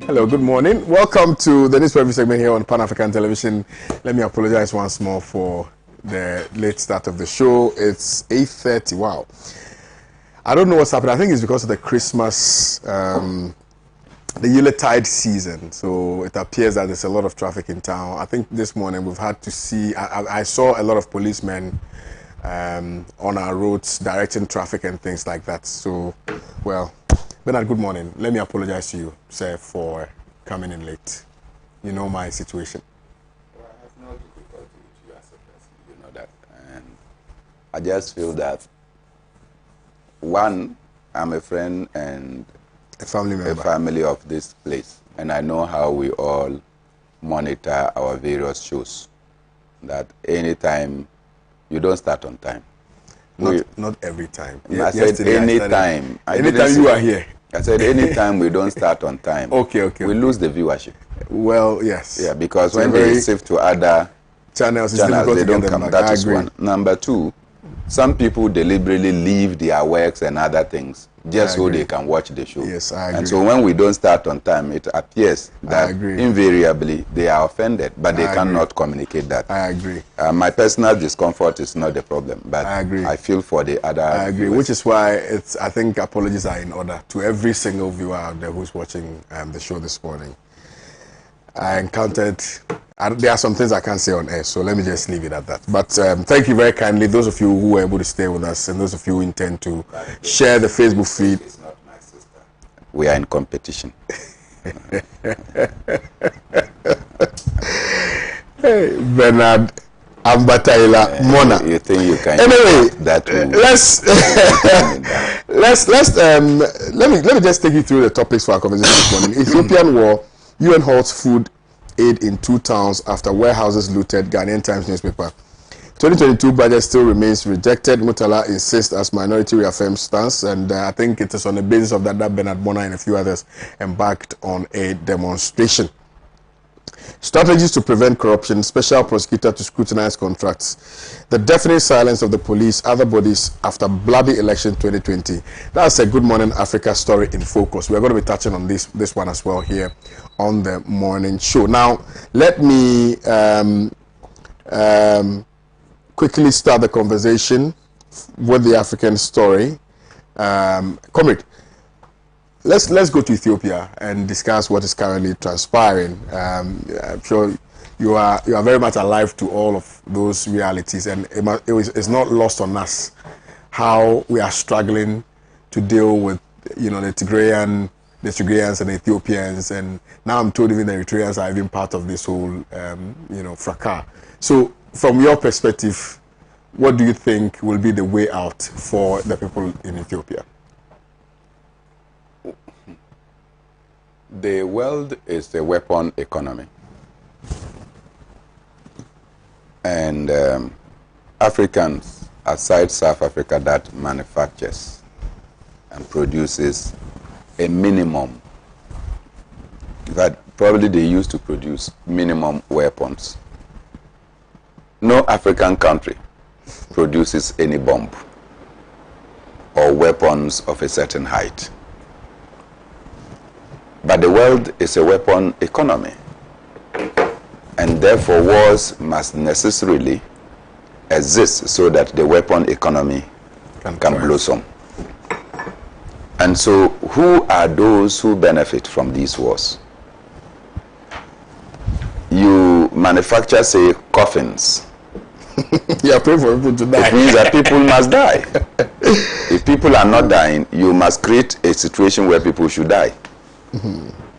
Hello, good morning. Welcome to the news review segment here on Pan-African Television. Let me apologize once more for the late start of the show. It's 8:30. Wow. I don't know what's happening. I think it's because of the Christmas, the Yuletide season. So it appears that there's a lot of traffic in town. I think this morning we've had to see, I saw a lot of policemen on our roads directing traffic and things like that. So, well, Bernard, good morning. Let me apologize to you, sir, for coming in late. You know my situation. Well, I have no difficulty with you as a person, you know that. And I just feel that, one, I'm a friend and a family member. A family of this place. And I know how we all monitor our various shows. That anytime, you don't start on time. Not every time. I said anytime. Anytime you are here. I said anytime we don't start on time. Okay. We lose the viewership. Well, yes. Yeah, because when they shift to other channels they don't come. That is one. Number two, some people deliberately leave their works and other things just so they can watch the show. Yes, I agree. And so when we don't start on time, it appears that invariably they are offended, but they cannot communicate that. I agree. My personal discomfort is not the problem, but I feel for the other. I agree, viewers. which is why I think apologies are in order to every single viewer out there who's watching the show this morning. I encountered, there are some things I can't say on air, so let me just leave it at that. But thank you very kindly, those of you who were able to stay with us, and those of you who intend to share the Facebook feed. It's not my sister. We are in competition. Hey, Bernard, Ambataila Mona. You think you can? Anyway, that let me just take you through the topics for our conversation this morning. Ethiopian war, UN halts food aid in 2 towns after warehouses looted. Ghanaian Times newspaper. 2022 budget still remains rejected. Mutala insists as minority reaffirms stance, and I think it is on the basis of that Bernard Bona and a few others embarked on a demonstration. Strategies to prevent corruption, special prosecutor to scrutinize contracts, the deafening silence of the police, other bodies after bloody election 2020. That's a Good Morning Africa story in focus. We're going to be touching on this one as well here on the morning show. Now, let me quickly start the conversation with the African story. Comrade, let's go to Ethiopia and discuss what is currently transpiring. I'm sure you are very much alive to all of those realities, and it's not lost on us how we are struggling to deal with the Tigrayans and Ethiopians, and now I'm told even the Eritreans are even part of this whole fracas. So, from your perspective, what do you think will be the way out for the people in Ethiopia? The world is a weapon economy. And Africans, aside South Africa, that manufactures and produces a minimum, that probably they used to produce minimum weapons. No African country produces any bomb or weapons of a certain height. But the world is a weapon economy, and therefore wars must necessarily exist so that the weapon economy can blossom. And so who are those who benefit from these wars? You manufacture, say, coffins. You are praying for people to die. It means that people must die. If people are not dying, you must create a situation where people should die.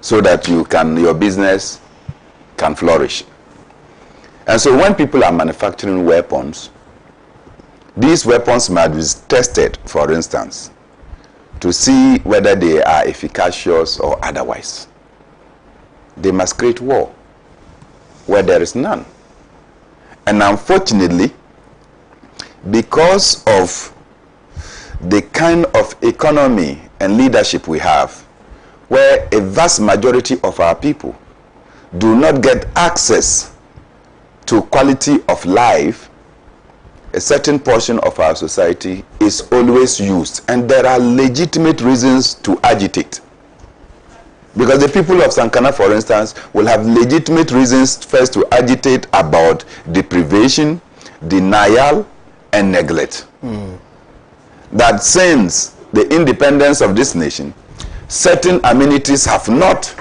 So that your business can flourish. And so when people are manufacturing weapons, these weapons must be tested, for instance, to see whether they are efficacious or otherwise. They must create war where there is none. And unfortunately, because of the kind of economy and leadership we have, where a vast majority of our people do not get access to quality of life, a certain portion of our society is always used. And there are legitimate reasons to agitate. Because the people of Sankana, for instance, will have legitimate reasons first to agitate about deprivation, denial, and neglect. That since the independence of this nation, certain amenities have not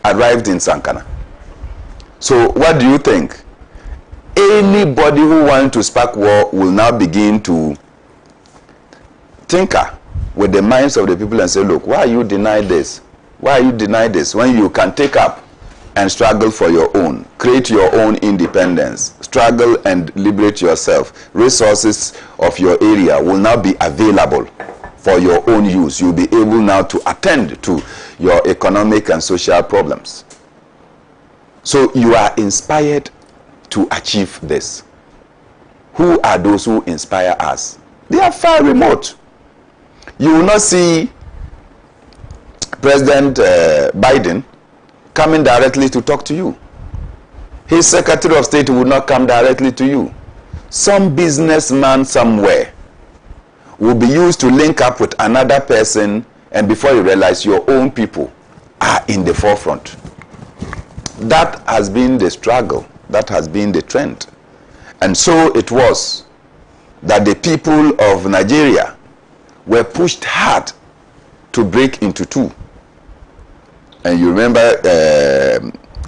arrived in Sankana. So what do you think? Anybody who wants to spark war will now begin to tinker with the minds of the people and say, look, why are you denied this? Why are you denied this when you can take up and struggle for your own, create your own independence, struggle and liberate yourself? Resources of your area will now be available for your own use. You'll be able now to attend to your economic and social problems. So you are inspired to achieve this. Who are those who inspire us? They are far remote. You will not see President Biden coming directly to talk to you. His Secretary of State will not come directly to you. Some businessman somewhere will be used to link up with another person, and before you realize, your own people are in the forefront. That has been the struggle. That has been the trend. And so it was that the people of Nigeria were pushed hard to break into two. And you remember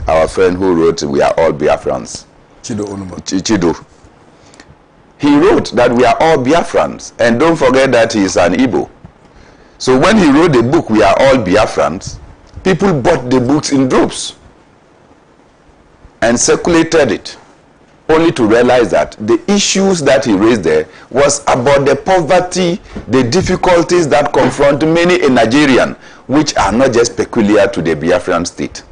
our friend who wrote, "We are all Biafrans." Chido. He wrote that we are all Biafrans. And don't forget that he is an Igbo. So when he wrote the book, "We are all Biafrans," people bought the books in droves and circulated it. only to realize that the issues that he raised there was about the poverty, the difficulties that confront many a Nigerian, which are not just peculiar to the Biafran state.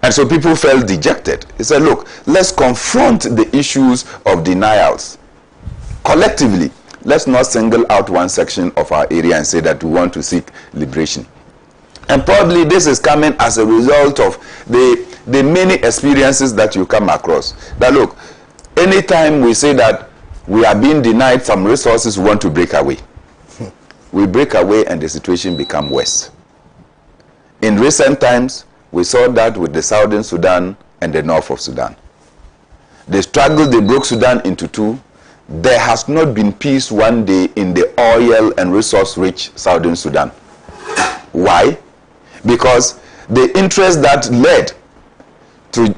And so people felt dejected. He said, look, let's confront the issues of denials. Collectively, let's not single out one section of our area and say that we want to seek liberation. And probably this is coming as a result of the many experiences that you come across. That look, anytime we say that we are being denied some resources, we want to break away. We break away and the situation becomes worse. In recent times, we saw that with the Southern Sudan and the north of Sudan. They struggled, they broke Sudan into two. There has not been peace one day in the oil and resource-rich Southern Sudan. Why? Because the interest that led to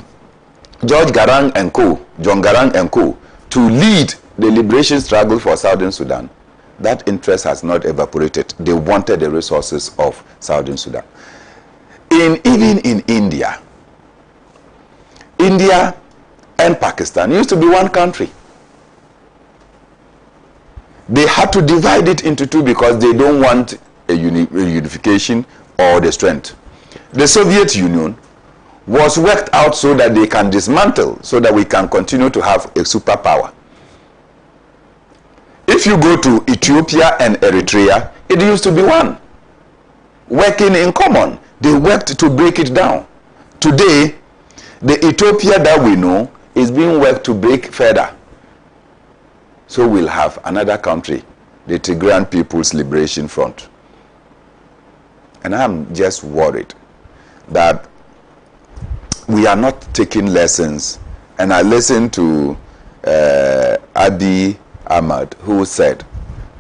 John Garang and co, to lead the liberation struggle for Southern Sudan, that interest has not evaporated. They wanted the resources of Southern Sudan. Even in India and Pakistan used to be one country. They had to divide it into two because they don't want a unification or the strength. The Soviet Union was worked out so that they can dismantle, so that we can continue to have a superpower. If you go to Ethiopia and Eritrea, it used to be one, working in common. They worked to break it down. Today, the Ethiopia that we know is being worked to break further. So we'll have another country, the Tigrayan People's Liberation Front. And I'm just worried that we are not taking lessons. And I listened to Abiy Ahmed, who said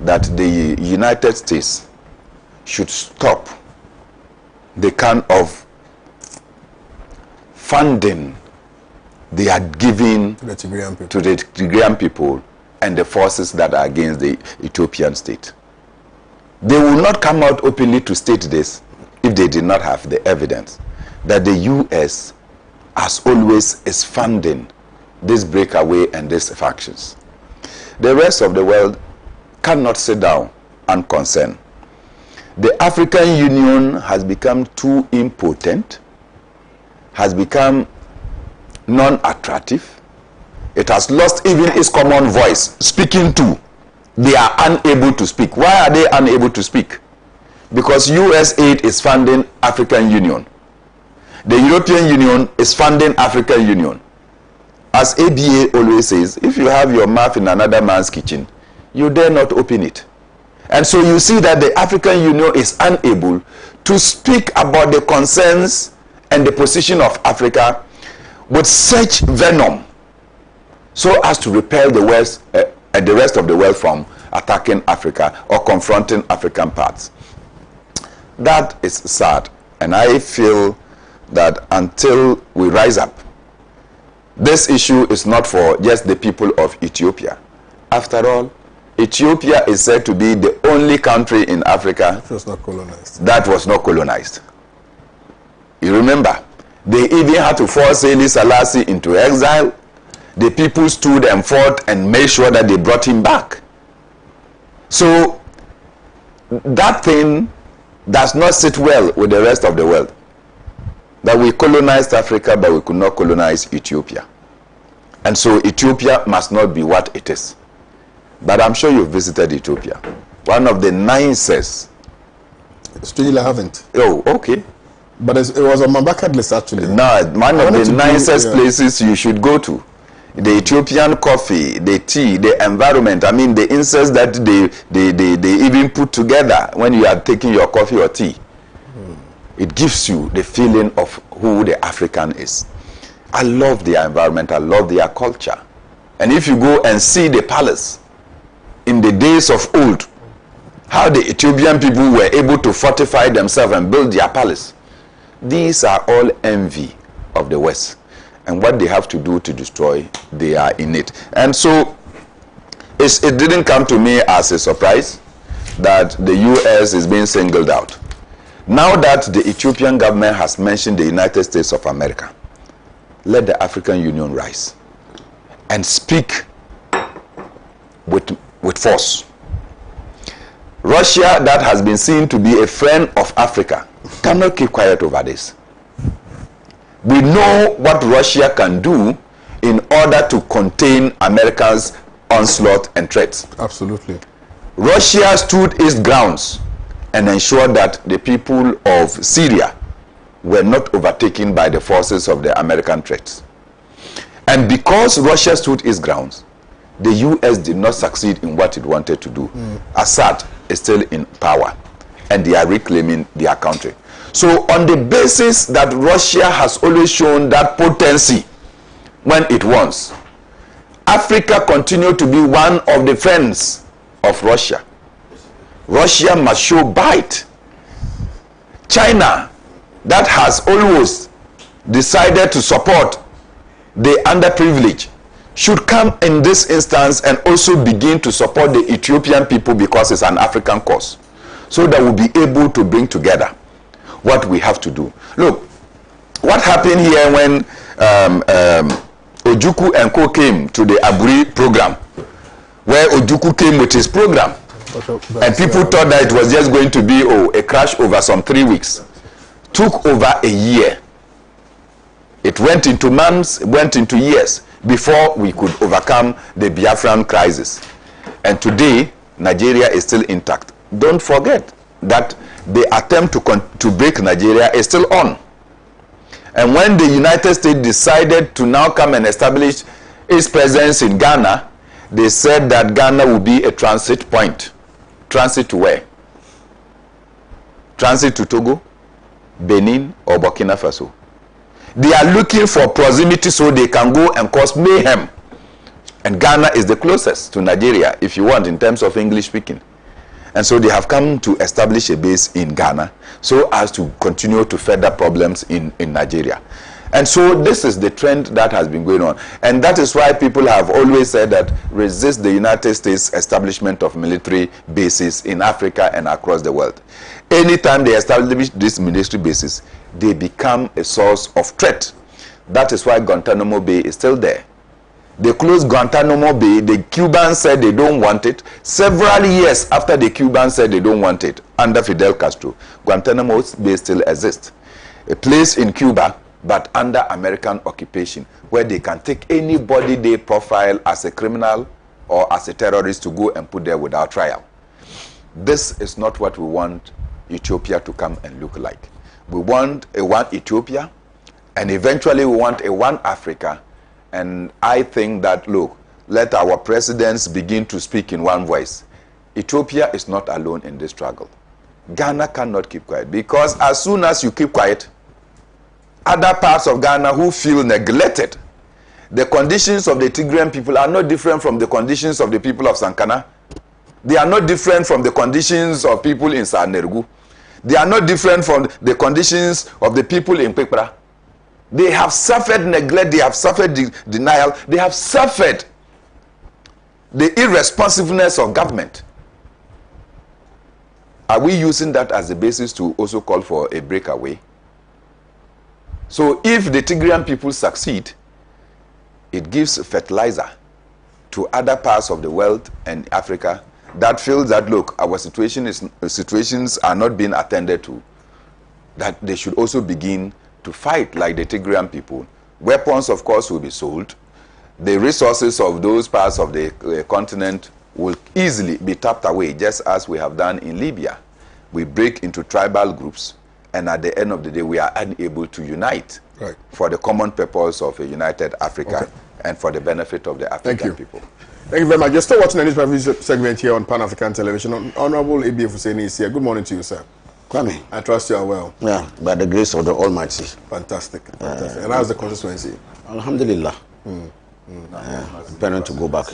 that the United States should stop the kind of funding they are giving to the Tigrayan people and the forces that are against the Ethiopian state. They will not come out openly to state this if they did not have the evidence that the U.S. as always is funding this breakaway and these factions. The rest of the world cannot sit down unconcerned. The African Union has become too impotent, has become non-attractive. It has lost even its common voice. Speaking to, they are unable to speak. Why are they unable to speak? Because US aid is funding African Union. The European Union is funding African Union. As ABA always says, if you have your mouth in another man's kitchen, you dare not open it. And so you see that the African Union is unable to speak about the concerns and the position of Africa with such venom so as to repel the West and the rest of the world from attacking Africa or confronting African parts. That is sad. And I feel that until we rise up, this issue is not for just the people of Ethiopia. After all, Ethiopia is said to be the only country in Africa that was not colonized. That was not colonized. You remember, they even had to force Haile Selassie into exile. The people stood and fought and made sure that they brought him back. So that thing does not sit well with the rest of the world. That we colonized Africa, but we could not colonize Ethiopia. And so Ethiopia must not be what it is. But I'm sure you've visited Ethiopia. One of the nicest. Still I haven't. Oh, okay. But it was on my bucket list actually. No, one of the nicest places you should go to. The Ethiopian coffee, the tea, the environment. I mean, the incense that they even put together when you are taking your coffee or tea. It gives you the feeling of who the African is. I love their environment. I love their culture. And if you go and see the palace in the days of old, how the Ethiopian people were able to fortify themselves and build their palace. These are all envy of the West. And what they have to do to destroy, they are in it. And so it didn't come to me as a surprise that the US is being singled out. Now that the Ethiopian government has mentioned the United States of America, let the African Union rise. and speak with force. Russia, that has been seen to be a friend of Africa, cannot keep quiet over this. We know what Russia can do in order to contain America's onslaught and threats. Absolutely. Russia stood its grounds and ensured that the people of Syria were not overtaken by the forces of the American threats. And because Russia stood its grounds, the US did not succeed in what it wanted to do. Assad is still in power, and they are reclaiming their country. So on the basis that Russia has always shown that potency when it wants, Africa continued to be one of the friends of Russia. Russia must show bite. China, that has always decided to support the underprivileged, should come in this instance and also begin to support the Ethiopian people because it's an African cause, so that we'll be able to bring together what we have to do. Look, what happened here when Ojukwu and Co came to the Aburi program, where Ojukwu came with his program, and people thought that it was just going to be a crash over some 3 weeks. Took over a year. It went into months, went into years before we could overcome the Biafran crisis. And today, Nigeria is still intact. Don't forget that the attempt to break Nigeria is still on. And when the United States decided to now come and establish its presence in Ghana, they said that Ghana will be a transit point. Transit to where? Transit to Togo, Benin, or Burkina Faso. They are looking for proximity so they can go and cause mayhem. And Ghana is the closest to Nigeria, if you want, in terms of English speaking. And so they have come to establish a base in Ghana so as to continue to further problems in Nigeria. And so this is the trend that has been going on. And that is why people have always said that resist the United States establishment of military bases in Africa and across the world. Anytime they establish these military bases, they become a source of threat. That is why Guantanamo Bay is still there. They closed Guantanamo Bay. The Cubans said they don't want it. Several years after the Cubans said they don't want it, under Fidel Castro, Guantanamo Bay still exists. A place in Cuba, but under American occupation, where they can take anybody they profile as a criminal or as a terrorist to go and put there without trial. This is not what we want Ethiopia to come and look like. We want a one Ethiopia, and eventually we want a one Africa. And I think that, look, let our presidents begin to speak in one voice. Ethiopia is not alone in this struggle. Ghana cannot keep quiet, because as soon as you keep quiet, other parts of Ghana who feel neglected, the conditions of the Tigrayan people are not different from the conditions of the people of Sankana. They are not different from the conditions of people in Sanergu. They are not different from the conditions of the people in Pekpra. They have suffered neglect, they have suffered denial, they have suffered the irresponsiveness of government. Are we using that as a basis to also call for a breakaway? So if the Tigrayan people succeed, it gives fertilizer to other parts of the world and Africa that feels that, look, our situations are not being attended to, that they should also begin to fight like the Tigrayan people. Weapons, of course, will be sold. The resources of those parts of the continent will easily be tapped away, just as we have done in Libya. We break into tribal groups, and at the end of the day, we are unable to unite for the common purpose of a united Africa and for the benefit of the African people. Thank you very much. You're still watching the newspaper segment here on Pan-African Television. Honorable Ebie Fuseni is here. Good morning to you, sir. Kwame. I trust you are well. Yeah, by the grace of the Almighty. Fantastic. Fantastic. And how's the constituency? Alhamdulillah. Planning to go back.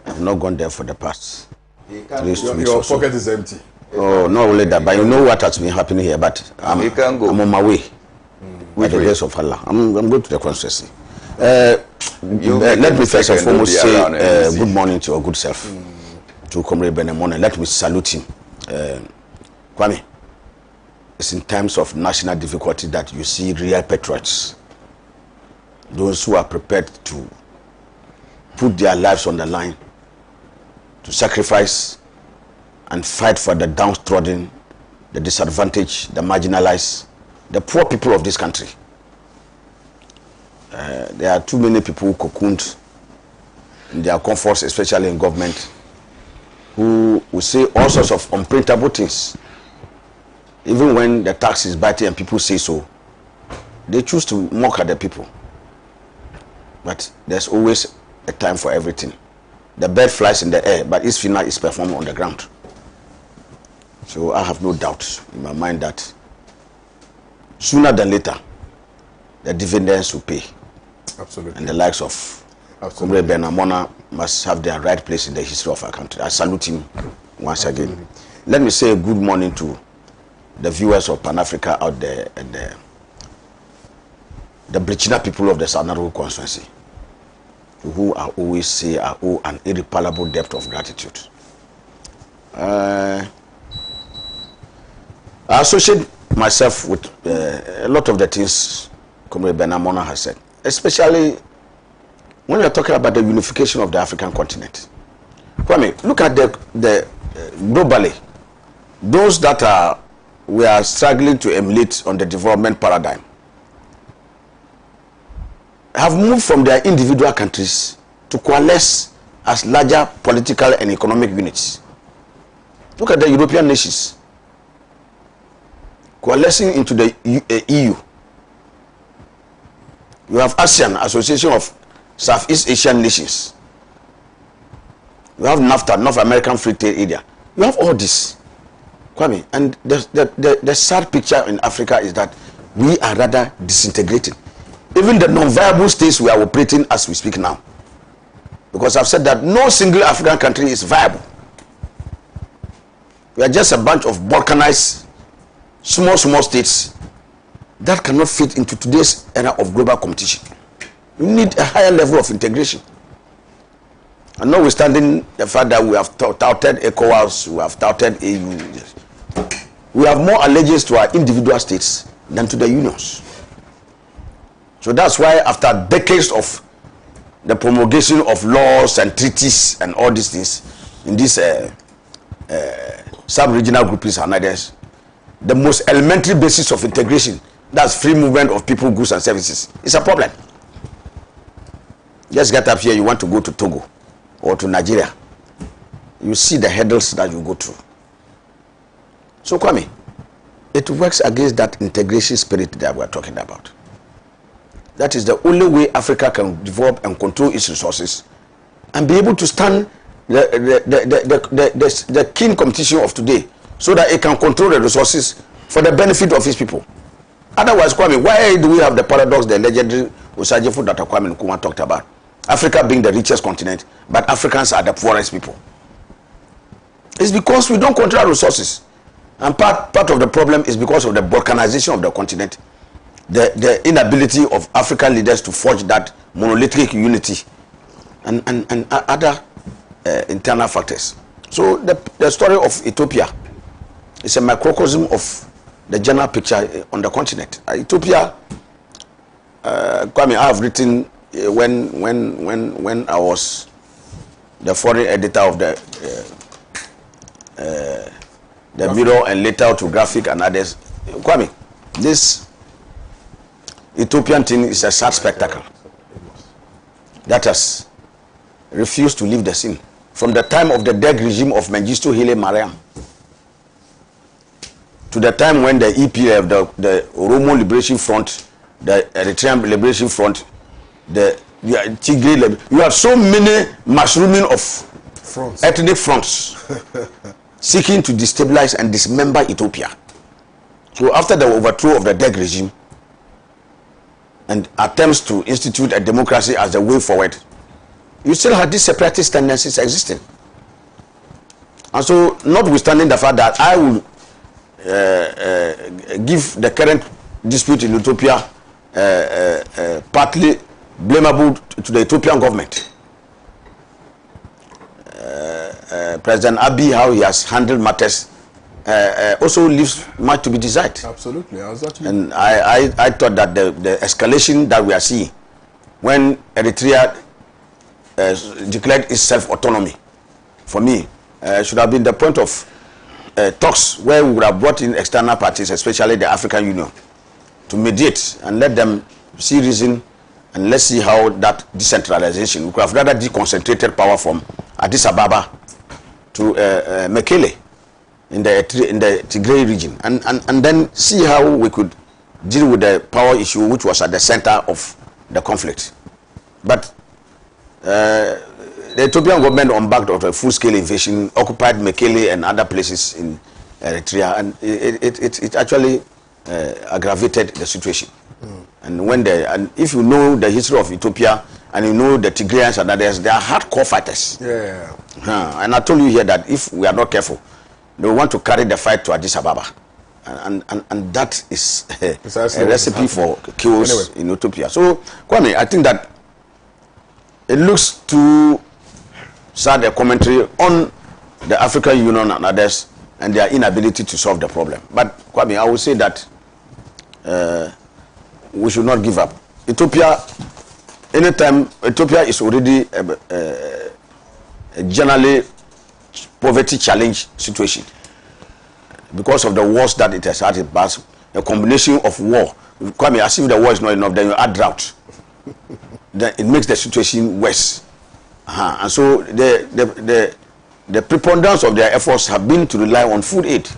I've not gone there for the past 3 weeks. Your pocket is empty. Oh, not only that, but you know what has been happening here. But I'm on my way. By the grace of Allah. I'm going to the constituency. Let me first and foremost say good morning to your good self, to Comrade Benemone. Let me salute him. Kwame, it's in times of national difficulty that you see real patriots, those who are prepared to put their lives on the line to sacrifice and fight for the downtrodden, the disadvantaged, the marginalized, the poor people of this country. There are too many people cocooned in their comforts, especially in government, who will say all sorts of unprintable things. Even when the tax is biting and people say so, they choose to mock at the people. But there's always a time for everything. The bird flies in the air, but its final is performed on the ground. So I have no doubt in my mind that sooner than later, the dividends will pay. Absolutely. And the likes of Kwame Benamona must have their right place in the history of our country. I salute him once again. Let me say a good morning to the viewers of Pan-Africa out there and the Brichina people of the Sanaro constituency, who I always say I owe an irreparable debt of gratitude. I associate myself with a lot of the things Kwame Benamona has said, especially when we are talking about the unification of the African continent. Kwame, look at the globally, those that we are struggling to emulate on the development paradigm have moved from their individual countries to coalesce as larger political and economic units. Look at the European nations coalescing into the EU. You have ASEAN, Association of Southeast Asian Nations. You have NAFTA, North American Free Trade Area. You have all this, Kwame. And the sad picture in Africa is that we are rather disintegrating. Even the non-viable states we are operating as we speak now. Because I've said that no single African country is viable. We are just a bunch of balkanized, small states that cannot fit into today's era of global competition. We need a higher level of integration. And notwithstanding the fact that we have touted ECOWAS, we have touted AU, we have more allegiance to our individual states than to the unions. So that's why after decades of the promulgation of laws and treaties and all these things in these sub-regional groupings and others, the most elementary basis of integration, that's free movement of people, goods and services, is a problem. Just get up here, you want to go to Togo or to Nigeria, you see the hurdles that you go through. So Kwame, it works against that integration spirit that we are talking about. That is the only way Africa can develop and control its resources and be able to stand the keen competition of today, so that it can control the resources for the benefit of its people. Otherwise, Kwame, why do we have the paradox, the legendary Osagyefo that Kwame Nkrumah talked about? Africa being the richest continent, but Africans are the poorest people. It's because we don't control resources. And part of the problem is because of the balkanization of the continent, the inability of African leaders to forge that monolithic unity and other internal factors. So the story of Ethiopia is a microcosm of the general picture on the continent. Ethiopia, Kwame, I have written when I was the foreign editor of the Mirror and later to Graphic and others. Kwame, this Ethiopian thing is a sad spectacle that has refused to leave the scene from the time of the dead regime of Mengistu Haile Mariam to the time when the EPF, the Oromo Liberation Front, the Eritrean Liberation Front, the Tigray, you have so many mushrooming of fronts, ethnic fronts seeking to destabilize and dismember Ethiopia. So after the overthrow of the dead regime and attempts to institute a democracy as the way forward, you still had these separatist tendencies existing. And so, notwithstanding the fact that I will give the current dispute in Ethiopia partly blamable to the Ethiopian government, President Abiy, how he has handled matters, also leaves much to be desired. Absolutely, exactly. And I thought that the escalation that we are seeing when Eritrea declared its self-autonomy. For me, should have been the point of talks where we would have brought in external parties, especially the African Union, to mediate and let them see reason, and let's see how that decentralization, we could have rather deconcentrated power from Addis Ababa to Mekele in the Tigray region, and then see how we could deal with the power issue which was at the center of the conflict. But the Ethiopian government embarked on a full-scale invasion, occupied Mekele and other places in Eritrea, and it actually aggravated the situation. And if you know the history of Ethiopia and you know the Tigrayans and others, they are hardcore fighters. Yeah. And I told you here that if we are not careful, they want to carry the fight to Addis Ababa, and that is a recipe for chaos in Ethiopia. So, Kwame, I think that it looks too sad a commentary on the African Union and others and their inability to solve the problem. But Kwame, I would say that we should not give up. Ethiopia, anytime Ethiopia is already a generally poverty challenge situation because of the wars that it has had in past, a combination of war. Kwame, as if the war is not enough, then you add drought. Then it makes the situation worse. And so the preponderance of their efforts have been to rely on food aid.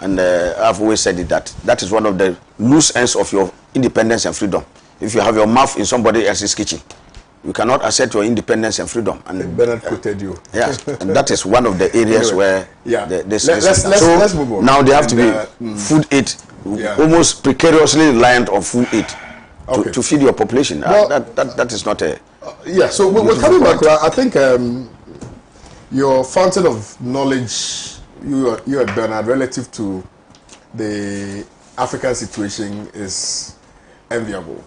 And I've always said it, that is one of the loose ends of your independence and freedom. If you have your mouth in somebody else's kitchen, you cannot assert your independence and freedom. And Bernard quoted you. Yes, and that is one of the areas where let's move on. Now they have to be food aid, almost precariously reliant on food aid to feed your population. Well, that is not a... so we're coming back. I think your fountain of knowledge, you and Bernard, relative to the African situation is enviable.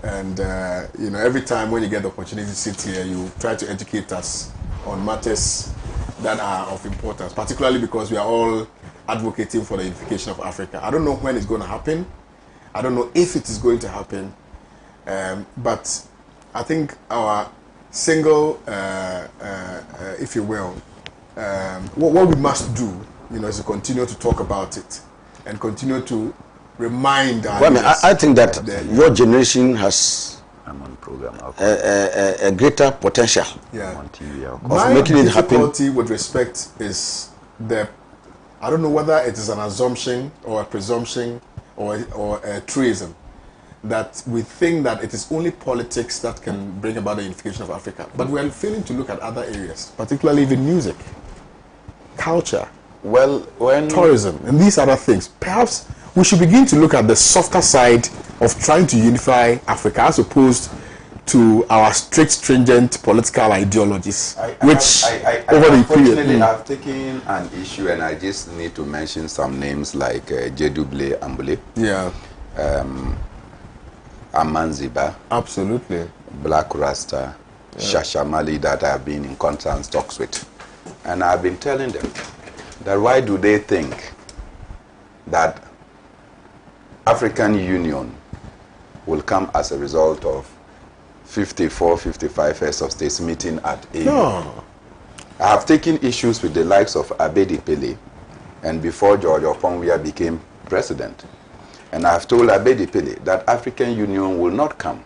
And every time when you get the opportunity to sit here, you try to educate us on matters that are of importance, particularly because we are all advocating for the unification of Africa. I don't know when it's going to happen. I don't know if it is going to happen. But I think our single, if you will, what we must do, is to continue to talk about it and continue to remind us. Well, I think that your generation has a greater potential of making it happen. My difficulty with respect is I don't know whether it is an assumption or a presumption or a truism that we think that it is only politics that can bring about the unification of Africa. But we are failing to look at other areas, particularly even music, culture, tourism, and these other things. Perhaps we should begin to look at the softer side of trying to unify Africa as opposed to our strict, stringent political ideologies, Unfortunately, I've taken an issue and I just need to mention some names like Jedouble Ambule. Amanziba. Absolutely. Black Rasta, Shashamali, that I have been in constant talks with. And I've been telling them that why do they think that African Union will come as a result of 54, 55 heads of states meeting at AU. No. I have taken issues with the likes of Abedi Pele and before George Oponwia became president. And I have told Abedi Pele that African Union will not come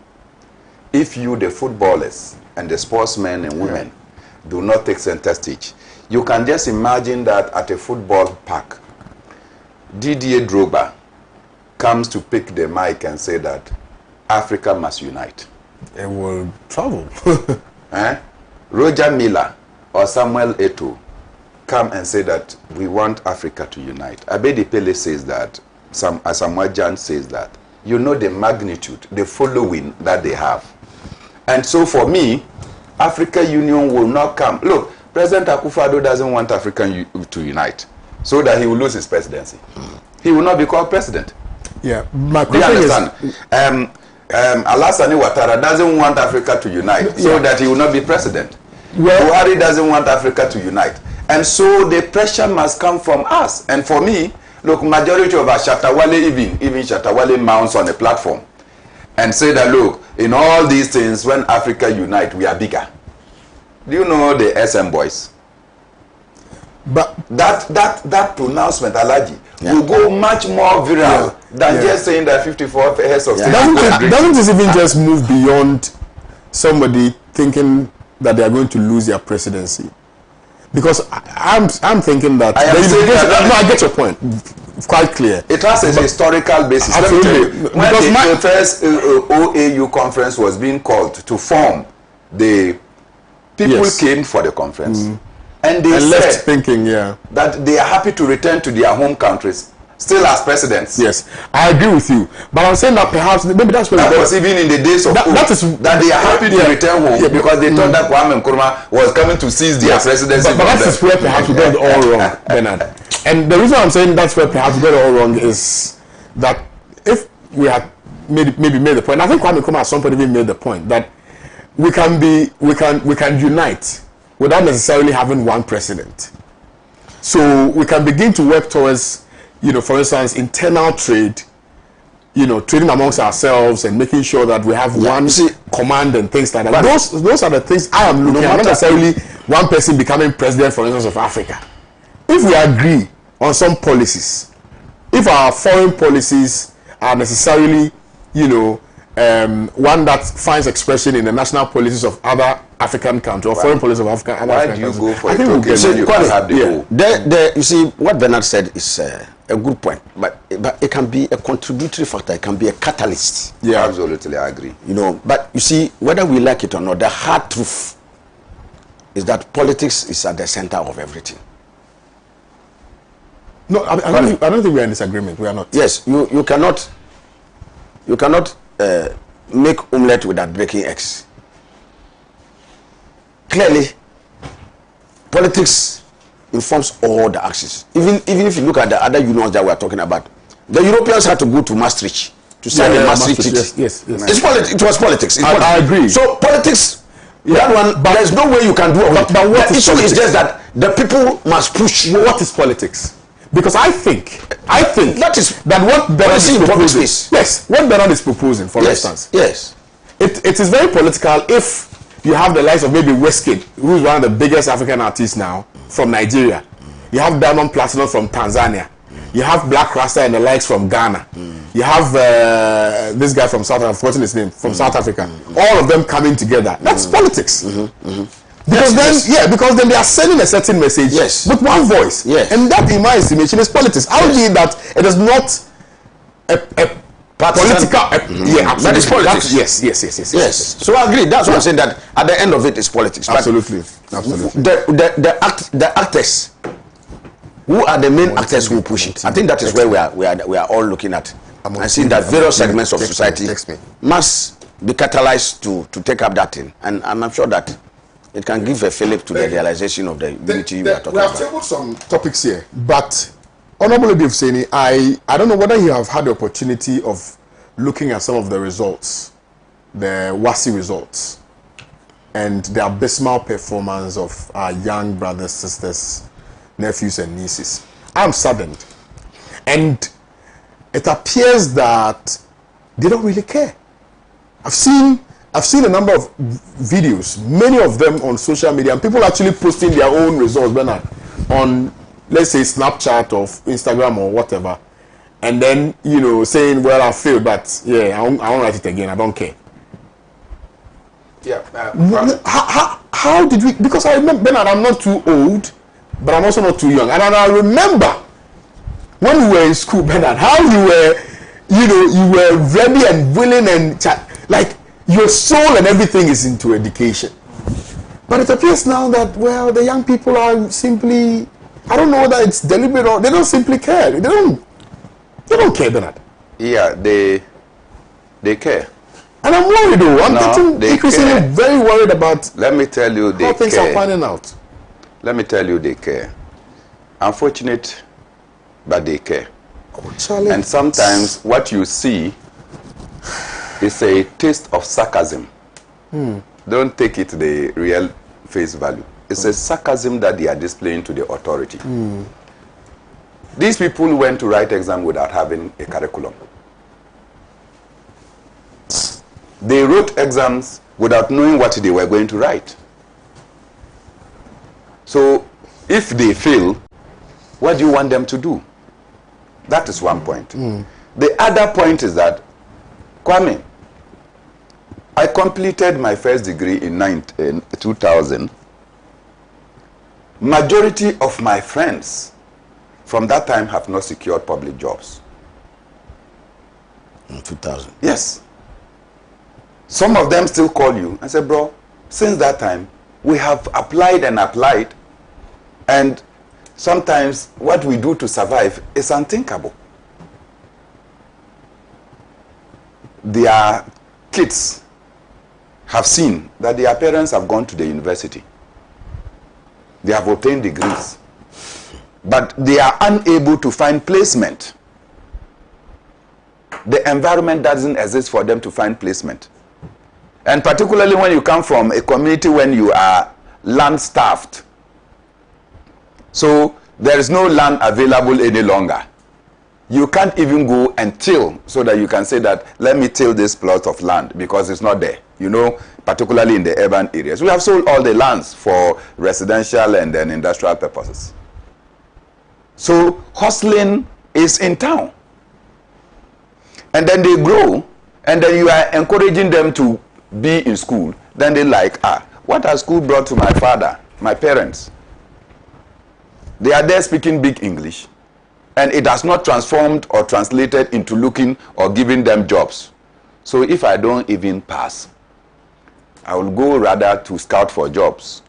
if you, the footballers and the sportsmen and women, do not take center stage. You can just imagine that at a football park, Didier Drogba comes to pick the mic and say that Africa must unite. It will travel. Roger Miller or Samuel Eto'o come and say that we want Africa to unite. Abedi Pele says that, Asamoah Gyan says that. You know the magnitude, the following that they have. And so for me, Africa Union will not come. Look, President Akufo-Addo doesn't want Africa to unite so that he will lose his presidency. He will not be called president. Yeah, my question is... Do you understand? Alassane Ouattara doesn't want Africa to unite so that he will not be president. Buhari doesn't want Africa to unite. And so the pressure must come from us. And for me, look, majority of our Shatawale, even Shatawale mounts on a platform. and say that, look, in all these things, when Africa unite, we are bigger. Do you know the SM boys? But that pronouncement, Alaji, will go much more viral than just saying that 54 heads of state. Doesn't this even just move beyond somebody thinking that they are going to lose their presidency? Because I'm thinking that I get your point. Quite clear. It has a historical basis. Absolutely. When the first OAU conference was being called to form, the people came for the conference. And they left thinking, that they are happy to return to their home countries, still as presidents. Yes, I agree with you. But I'm saying that perhaps maybe that's where that was even in the days of that they are happy to return home because they thought that Kwame Nkrumah was coming to seize their presidency. But that's where perhaps we got it all wrong, Bernard. And the reason I'm saying that's where perhaps we got it all wrong is that if we had maybe made the point, I think Kwame Nkrumah at some point even made the point that we can unite without necessarily having one president. So we can begin to work towards, for instance, internal trade, trading amongst ourselves and making sure that we have one command and things like that. Those are the things I am looking at, not necessarily one person becoming president, for instance, of Africa. If we agree on some policies, if our foreign policies are necessarily, one that finds expression in the national policies of other African countries or foreign policies of Africa. Why do you go for it? You see, what Bernard said is a good point, but it can be a contributory factor. It can be a catalyst. Yeah, absolutely, I agree. But you see, whether we like it or not, the hard truth is that politics is at the center of everything. No, I don't think we are in disagreement. We are not. Yes, you cannot make omelette without breaking eggs. Clearly, politics informs all the axes. Even if you look at the other unions that we are talking about, the Europeans had to go to Maastricht to sign the Maastricht Treaty. Yes. It was politics. I agree. So politics, that one, but there's no way you can do it. But the issue is just that the people must push. What is politics? Because I think that what Bernard is proposing. Yes, what Bernard is proposing, for instance. Yes. It is very political if you have the likes of maybe Wizkid, who is one of the biggest African artists now, from Nigeria. You have Diamond Platinum from Tanzania. You have Black Rasta and the likes from Ghana. You have this guy from South Africa, I've forgotten his name, from South Africa. All of them coming together. That's politics. Because because then they are sending a certain message with one voice. And that, in my estimation, is politics. I would mean that it is not a political, absolutely. That is politics. Yes. So I agree. That's what I'm saying. That at the end of it is politics. Absolutely. The actors, who are the main actors who push it? I think that is where we are all looking at. I see that various segments of society must be catalyzed to take up that thing, and I'm sure that it can give a fillip to the realization of the unity we are talking about. We have tabled some topics here, but Honorable Dave Seni, I don't know whether you have had the opportunity of looking at some of the results, the WASI results, and the abysmal performance of our young brothers, sisters, nephews, and nieces. I'm saddened. And it appears that they don't really care. I've seen a number of videos, many of them on social media, and people actually posting their own results, Bernard, on, let's say, Snapchat or Instagram or whatever, and then, saying, well, I failed, but I won't write it again, I don't care. How did we, because I remember, Bernard, I'm not too old, but I'm also not too young, and I remember when we were in school, Bernard, how you were ready and willing and like your soul and everything is into education. But it appears now that, well, the young people are simply, I don't know whether it's deliberate or they don't simply care. They don't care, Bernard. Yeah, they care. And I'm worried though. I'm getting increasingly very worried about Let me tell you, how things are panning out. Let me tell you, they care. Unfortunate, but they care. Charlie. And sometimes what you see is a taste of sarcasm. Don't take it the real face value. It's a sarcasm that they are displaying to the authority. These people went to write exam without having a curriculum. They wrote exams without knowing what they were going to write. So if they fail, what do you want them to do? That is one point. The other point is that, Kwame, I completed my first degree in 2000. Majority of my friends from that time have not secured public jobs. In 2000? Yes. Some of them still call you and say, bro, since that time, we have applied and applied, and sometimes what we do to survive is unthinkable. Their kids have seen that their parents have gone to the university. They have obtained degrees, but they are unable to find placement. The environment doesn't exist for them to find placement. And particularly when you come from a community when you are land-starved. So there is no land available any longer. You can't even go and till so that you can say that, let me till this plot of land, because it's not there. You know, particularly in the urban areas. We have sold all the lands for residential and then industrial purposes. So hustling is in town. And then they grow, and then you are encouraging them to be in school. Then they like, what has school brought to my father, my parents? They are there speaking big English, and it has not transformed or translated into looking or giving them jobs. So if I don't even pass, I will go rather to scout for jobs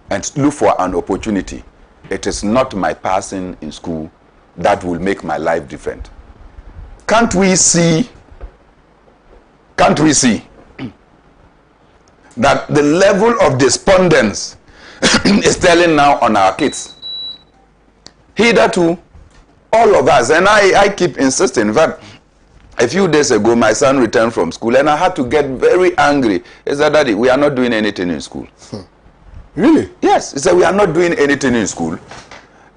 and look for an opportunity. It is not my passing in school that will make my life different. Can't we see that the level of despondence is telling now on our kids? Hitherto, all of us, and I keep insisting. In fact, a few days ago, my son returned from school, and I had to get very angry. He said, Daddy, we are not doing anything in school. Really? Yes. He said, we are not doing anything in school.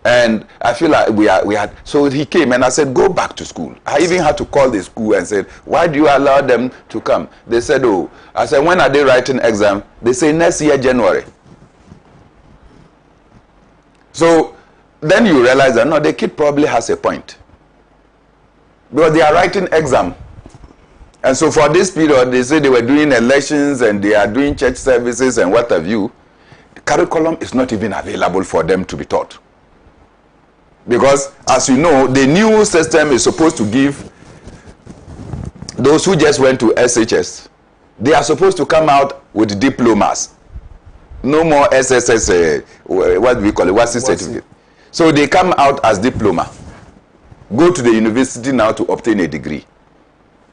And I feel like we had, so he came and I said, go back to school. I even had to call the school and said, why do you allow them to come? They said, oh, I said, when are they writing exam? They say next year, January. So then you realize that, no, the kid probably has a point. Because they are writing exam. And so for this period, they say they were doing elections and they are doing church services and what have you. The curriculum is not even available for them to be taught. Because, as you know, the new system is supposed to give those who just went to SHS, they are supposed to come out with diplomas. No more SSS, what do we call it, WASI certificate. So they come out as diploma. Go to the university now to obtain a degree.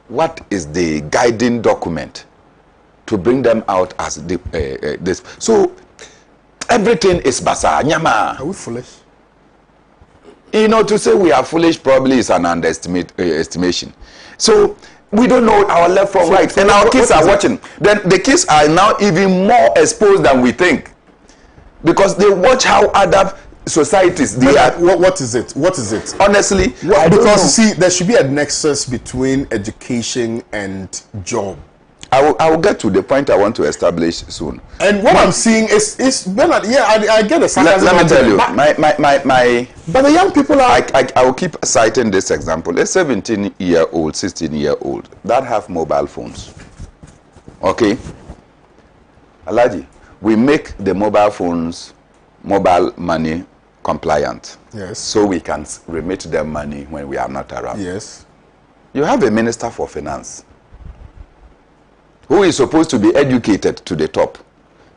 What is the guiding document to bring them out as this? So everything is basa, nyama. Are we foolish? You know, to say we are foolish probably is an estimation. So we don't know our left from right, and our kids are watching. Then the kids are now even more exposed than we think, because they watch how other societies they are. What is it? What is it? Honestly, because you see, there should be a nexus between education and job. I will get to the point I want to establish soon. And what I'm seeing is Bernard. Yeah, I get the let me tell you, but the young people are. I will keep citing this example. A 17-year-old, 16-year-old that have mobile phones. Okay, Alaji, we make the mobile phones, mobile money compliant. Yes. So we can remit them money when we are not around. Yes. You have a minister for finance who is supposed to be educated to the top,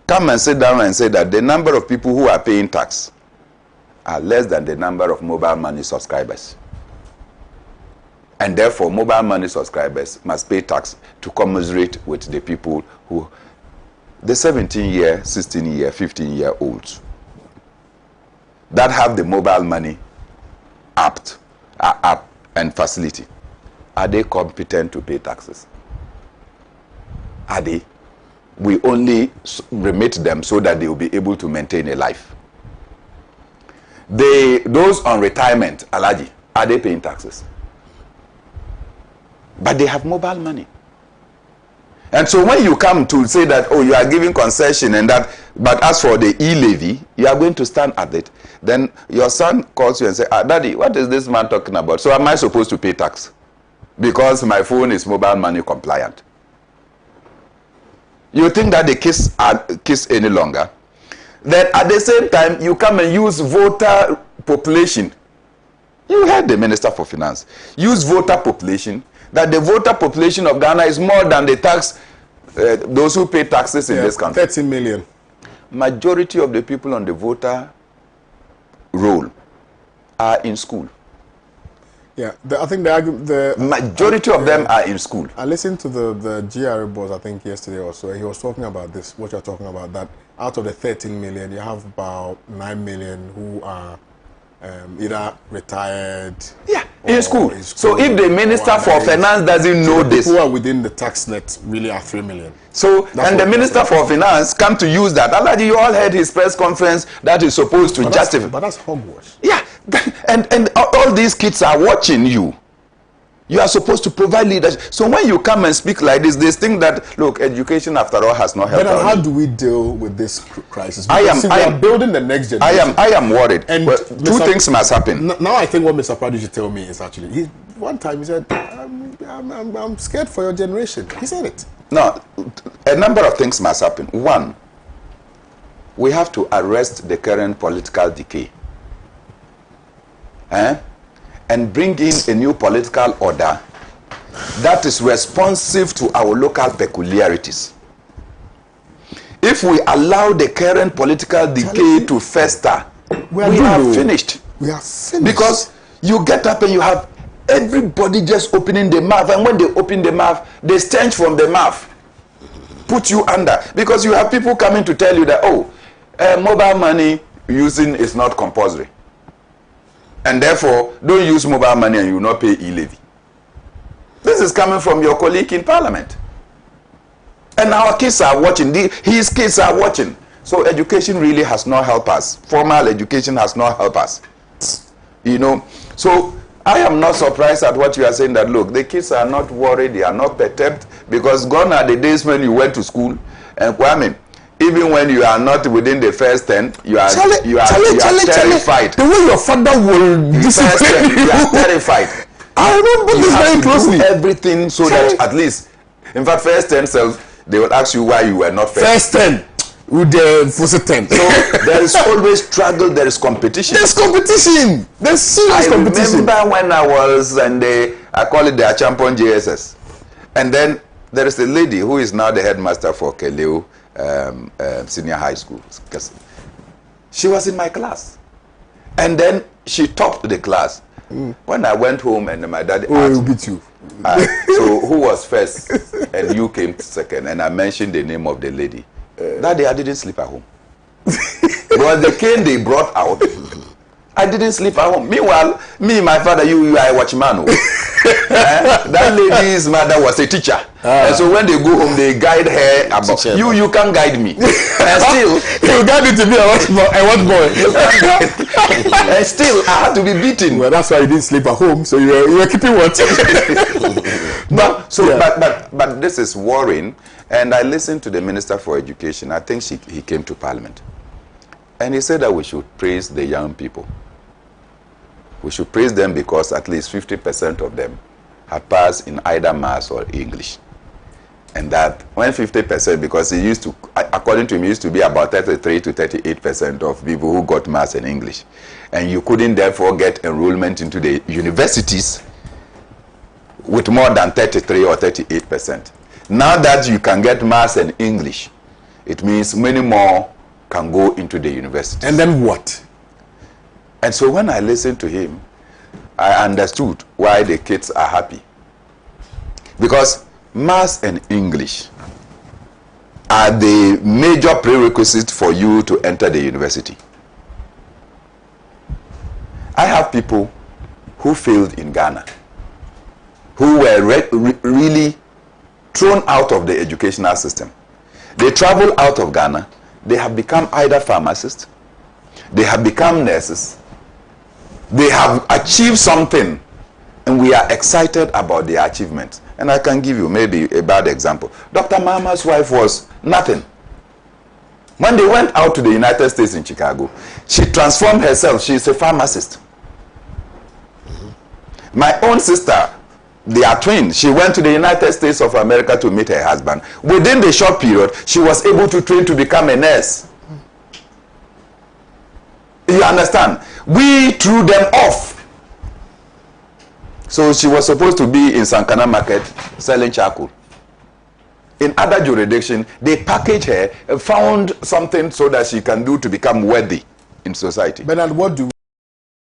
come and sit down and say that the number of people who are paying tax are less than the number of mobile money subscribers. And therefore, mobile money subscribers must pay tax to commensurate with the people who, the 17-year, 16-year, 15-year-olds that have the mobile money app and facility. Are they competent to pay taxes? Are they? We only remit them so that they will be able to maintain a life. Those on retirement, Alaji, are they paying taxes? But they have mobile money. And so when you come to say that, oh, you are giving concession and that, but as for the e-levy, you are going to stand at it. Then your son calls you and says, Daddy, what is this man talking about? So am I supposed to pay tax? Because my phone is mobile money compliant. You think that the kids any longer? Then at the same time, you come and use voter population. You heard the Minister for Finance. Use voter population. That the voter population of Ghana is more than the tax, those who pay taxes in this country. 13 million. Majority of the people on the voter roll are in school. Yeah, I think the majority of them are in school. I listened to the GRA boss, I think yesterday or so. He was talking about this, what you're talking about, that out of the 13 million, you have about 9 million who are either retired. Yeah, in school. So if the Minister for Finance doesn't know this, who are within the tax net really are 3 million. So, and the Minister for Finance come to use that. Alaji, you all heard his press conference that is supposed to justify. But that's hogwash. Yeah, and all these kids are watching you. You are supposed to provide leadership. So when you come and speak like this, they think that, look, education after all has not helped. But how do we deal with this crisis? Because I am building the next generation. I am worried. And well, two things must happen. Now I think what Mr. Pradu should tell me is actually, one time he said, I'm scared for your generation. He said it. No, a number of things must happen. One, we have to arrest the current political decay. And bring in a new political order that is responsive to our local peculiarities. If we allow the current political decay to fester, we are finished. We are finished. Because you get up and you have everybody just opening the mouth, and when they open the mouth, the stench from the mouth put you under. Because you have people coming to tell you that, oh, mobile money using is not compulsory. And therefore, don't use mobile money and you will not pay e-levy. This is coming from your colleague in Parliament. And our kids are watching. His kids are watching. So education really has not helped us. Formal education has not helped us. You know, so I am not surprised at what you are saying, that, look, the kids are not worried, they are not perturbed, because gone are the days when you went to school. And Kwame, even when you are not within the first 10, you are terrified. The way your father will discipline you. You are terrified. I remember this very closely. Do everything so that at least, in fact, first 10 cells, they will ask you why you were not first 10. With the first 10. So there is always struggle, there is competition. There's competition. There's serious competition. I remember when I was, and I call it the Champion JSS. And then there is a lady who is now the headmaster for Keleo Senior High School. She was in my class. And then she topped the class. When I went home and my daddy asked me, beat you. So who was first? And you came second. And I mentioned the name of the lady. That day I didn't sleep at home. Because the cane they brought out, I didn't sleep at home. Meanwhile, me, my father, you are a watchman. That lady's mother was a teacher. And so when they go home, they guide her about you can't guide me. And still you guide me to be a watchboy. And still I had to be beaten. Well, that's why you didn't sleep at home, so you were keeping watch. But this is worrying. And I listened to the Minister for Education. I think he came to Parliament. And he said that we should praise the young people. We should praise them because at least 50% of them have passed in either maths or English. And that when 50%, because it used to, according to him, it used to be about 33 to 38% of people who got maths and English. And you couldn't therefore get enrollment into the universities with more than 33 or 38%. Now that you can get maths and English, it means many more can go into the university. And then what? And so when I listened to him, I understood why the kids are happy. Because maths and English are the major prerequisites for you to enter the university. I have people who failed in Ghana, who were really thrown out of the educational system. They travel out of Ghana. They have become either pharmacists, they have become nurses, they have achieved something, and we are excited about their achievement. And I can give you maybe a bad example. Dr. Mahama's wife was nothing. When they went out to the United States in Chicago, she transformed herself. She's a pharmacist. My own sister, they are twins. She went to the United States of America to meet her husband. Within the short period, she was able to train to become a nurse. You understand? We threw them off. So she was supposed to be in Sankana Market selling charcoal. In other jurisdictions, they packaged her and found something so that she can do to become worthy in society. Bernard, what do,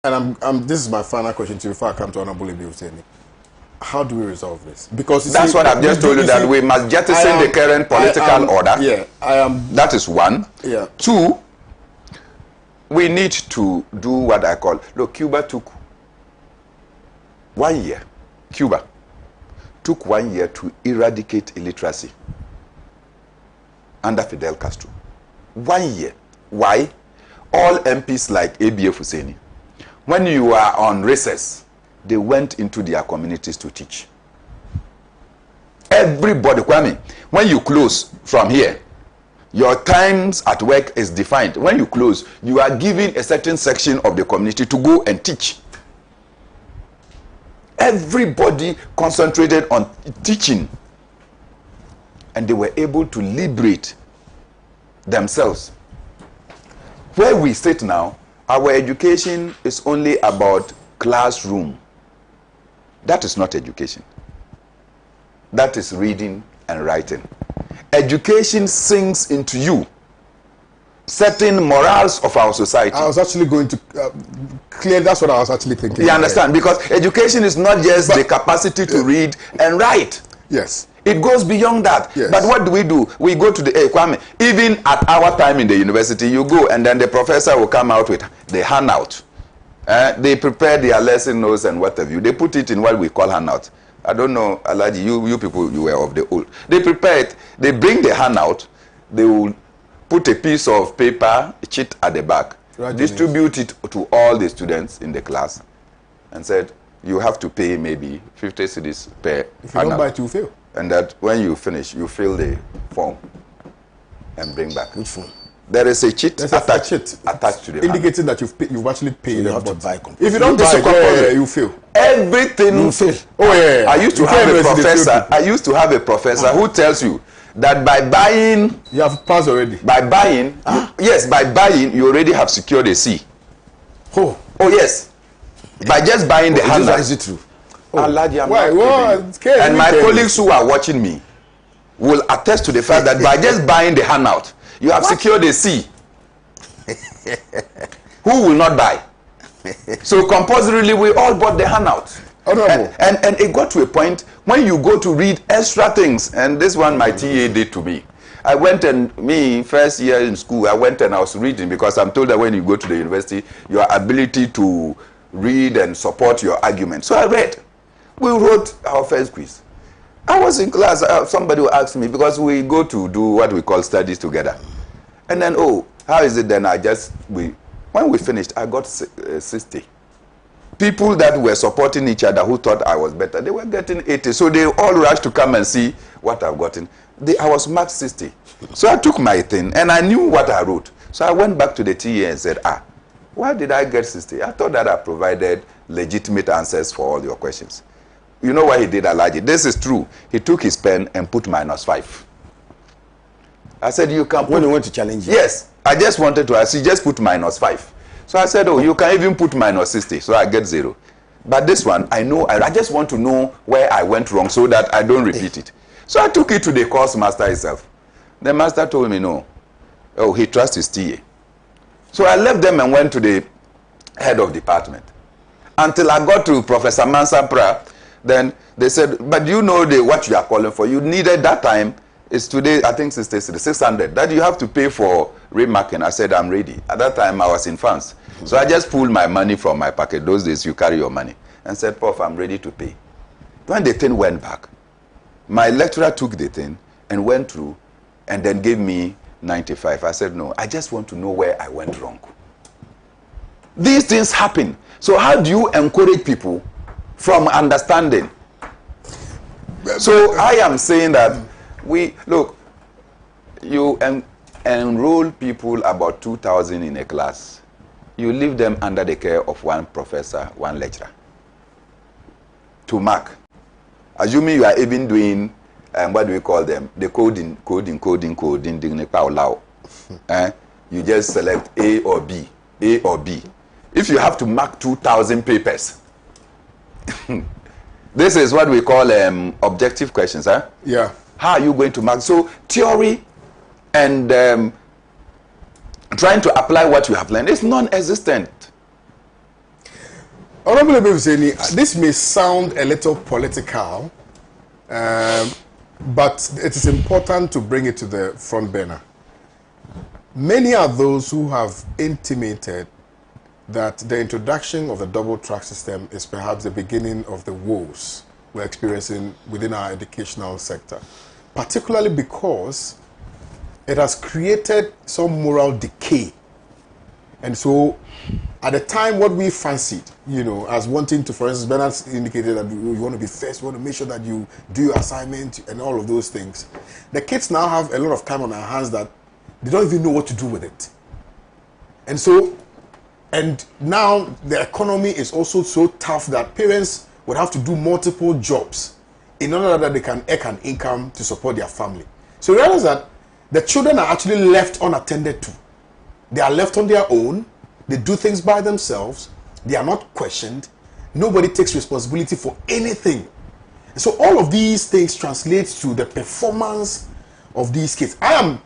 and this is my final question to you before I come to Honorable Ibi Husseini. How do we resolve this? Because that's what I've just told you, that we must jettison the current political order. Yeah, that is one. Yeah. Two, we need to do what I call, look, Cuba took 1 year. Cuba took 1 year to eradicate illiteracy under Fidel Castro. 1 year. Why? All MPs like ABF Husseini, when you are on recess, they went into their communities to teach. Everybody, Kwame, when you close from here, your times at work is defined. When you close, you are given a certain section of the community to go and teach. Everybody concentrated on teaching, and they were able to liberate themselves. Where we sit now, our education is only about classroom. That is not education. That is reading and writing. Education sinks into you certain morals of our society. I was actually going to clear, that's what I was actually thinking. You understand? Because education is not just the capacity to read and write. Yes. It goes beyond that. Yes. But what do? We go to the Kwame. Even at our time in the university, you go and then the professor will come out with the handout. They prepare their lesson notes and what have you. They put it in what we call handout. I don't know, Alaji, you people, you were of the old. They prepare it. They bring the handout. They will put a piece of paper, a sheet at the back, distribute it to all the students in the class, and said, you have to pay maybe 50 cedis per If you don't buy it, you fail. And that when you finish, you fill the form and bring back. Which form? There is a cheat attached to the indicating that you've actually paid. So you have to buy. If you don't buy, you fail. Everything you fail. Oh yeah. I used to have a professor who tells you that by buying, you have passed already. By buying, by buying, you already have secured a C. Oh yes. By just buying the handout. Is it true? Why? And my colleagues who are watching me will attest to the fact that by just buying the handout, you have secured a C. Who will not buy? So compulsorily, we all bought the handout. And it got to a point when you go to read extra things, and this one my TA did to me. I went and first year in school, I went and I was reading, because I'm told that when you go to the university, your ability to read and support your argument. So I read. We wrote our first quiz. I was in class, somebody will ask me, because we go to do what we call studies together. And then, how is it then? When we finished, I got 60. People that were supporting each other who thought I was better, they were getting 80. So they all rushed to come and see what I've gotten. I was marked 60. So I took my thing and I knew what I wrote. So I went back to the TA and said, why did I get 60? I thought that I provided legitimate answers for all your questions. You know what he did, Alaji? This is true. He took his pen and put -5. I said, you can put... When you went to challenge him? Yes. I just wanted to ask. He just put -5. So I said, you can even put -60. So I get 0. But this one, I know, I just want to know where I went wrong so that I don't repeat it. So I took it to the course master himself. The master told me no. He trusts his TA. So I left them and went to the head of department. Until I got to Professor Mansapra, then they said, but you know what you are calling for. You needed that time. It's today, I think, 600. That you have to pay for remarking. I said, I'm ready. At that time, I was in France. So I just pulled my money from my pocket. Those days, you carry your money. And said, Prof, I'm ready to pay. When the thing went back, my lecturer took the thing and went through and then gave me 95. I said, no, I just want to know where I went wrong. These things happen. So how do you encourage people from understanding? So I am saying that you enroll people about 2,000 in a class. You leave them under the care of one professor, one lecturer to mark. Assuming you are even doing, what do we call them? The coding. You just select A or B. If you have to mark 2,000 papers, this is what we call objective questions. Huh? Yeah. How are you going to mark? So theory and trying to apply what you have learned is non-existent. Honorable Ebevuseni, this may sound a little political, but it is important to bring it to the front burner. Many are those who have intimated that the introduction of the double track system is perhaps the beginning of the woes we're experiencing within our educational sector, particularly because it has created some moral decay. And so at the time, what we fancied, as wanting to, for instance, Bernard indicated that you want to be first, you want to make sure that you do your assignment and all of those things. The kids now have a lot of time on their hands that they don't even know what to do with it. And so, and now the economy is also so tough that parents would have to do multiple jobs in order that they can earn an income to support their family. So realize that the children are actually left unattended to. They are left on their own. They do things by themselves. They are not questioned. Nobody takes responsibility for anything. And so all of these things translate to the performance of these kids. I'm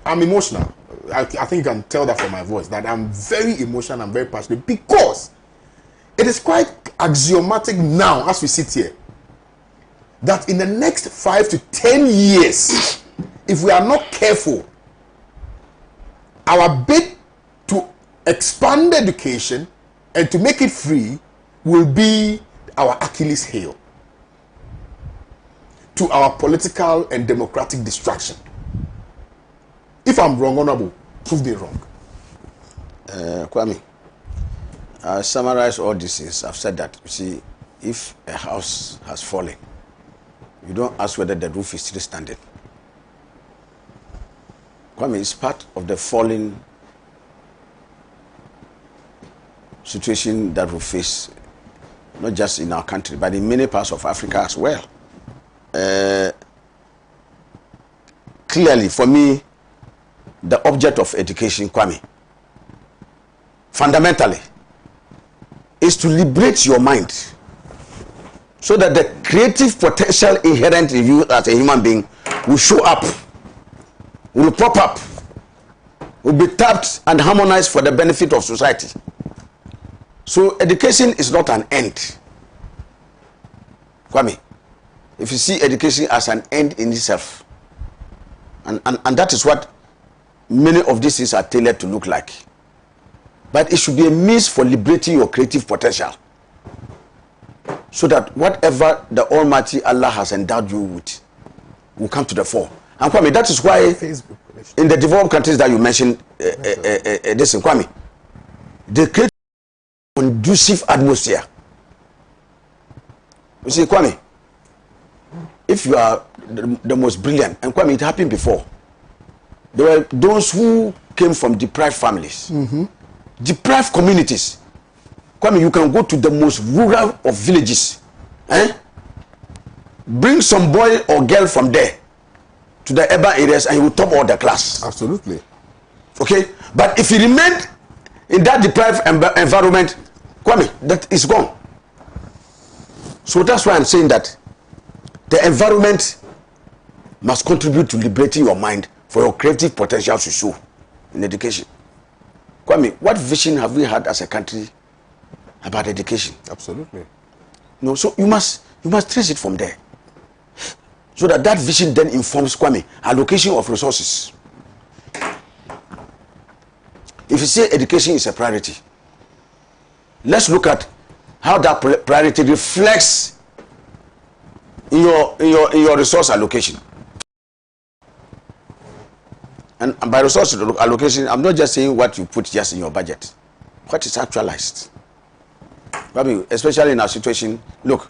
emotional. I think you can tell that from my voice, that I'm very emotional, I'm very passionate, because it is quite axiomatic now as we sit here that in the next 5 to 10 years, if we are not careful, our bid to expand education and to make it free will be our Achilles heel to our political and democratic distraction. If I'm wrong, Honorable, prove me wrong. Kwame, I summarize all this is, I've said that, you see, if a house has fallen, you don't ask whether the roof is still standing. Kwame, is part of the falling situation that we face, not just in our country, but in many parts of Africa as well. Clearly, for me, the object of education, Kwame, fundamentally, is to liberate your mind so that the creative potential inherent in you as a human being will show up, will pop up, will be tapped and harmonized for the benefit of society. So education is not an end. Kwame, if you see education as an end in itself, and that is what many of these things are tailored to look like. But it should be a means for liberating your creative potential, so that whatever the Almighty Allah has endowed you with will come to the fore. And Kwame, that is why in the developed countries that you mentioned, this in Kwame, they create a conducive atmosphere. You see, Kwame, if you are the most brilliant, and Kwame, it happened before. There were those who came from deprived families, deprived communities. Kwame, you can go to the most rural of villages, bring some boy or girl from there to the urban areas, and you will top all the class. Absolutely. Okay, but if you remain in that deprived environment, Kwame, that is gone. So that's why I'm saying that the environment must contribute to liberating your mind for your creative potential to show in education. Kwame, what vision have we had as a country about education? Absolutely. No, so you must trace it from there, so that vision then informs, Kwame, allocation of resources. If you say education is a priority, let's look at how that priority reflects in your resource allocation. And by resource allocation, I'm not just saying what you put just in your budget, what is actualized. Especially in our situation, look,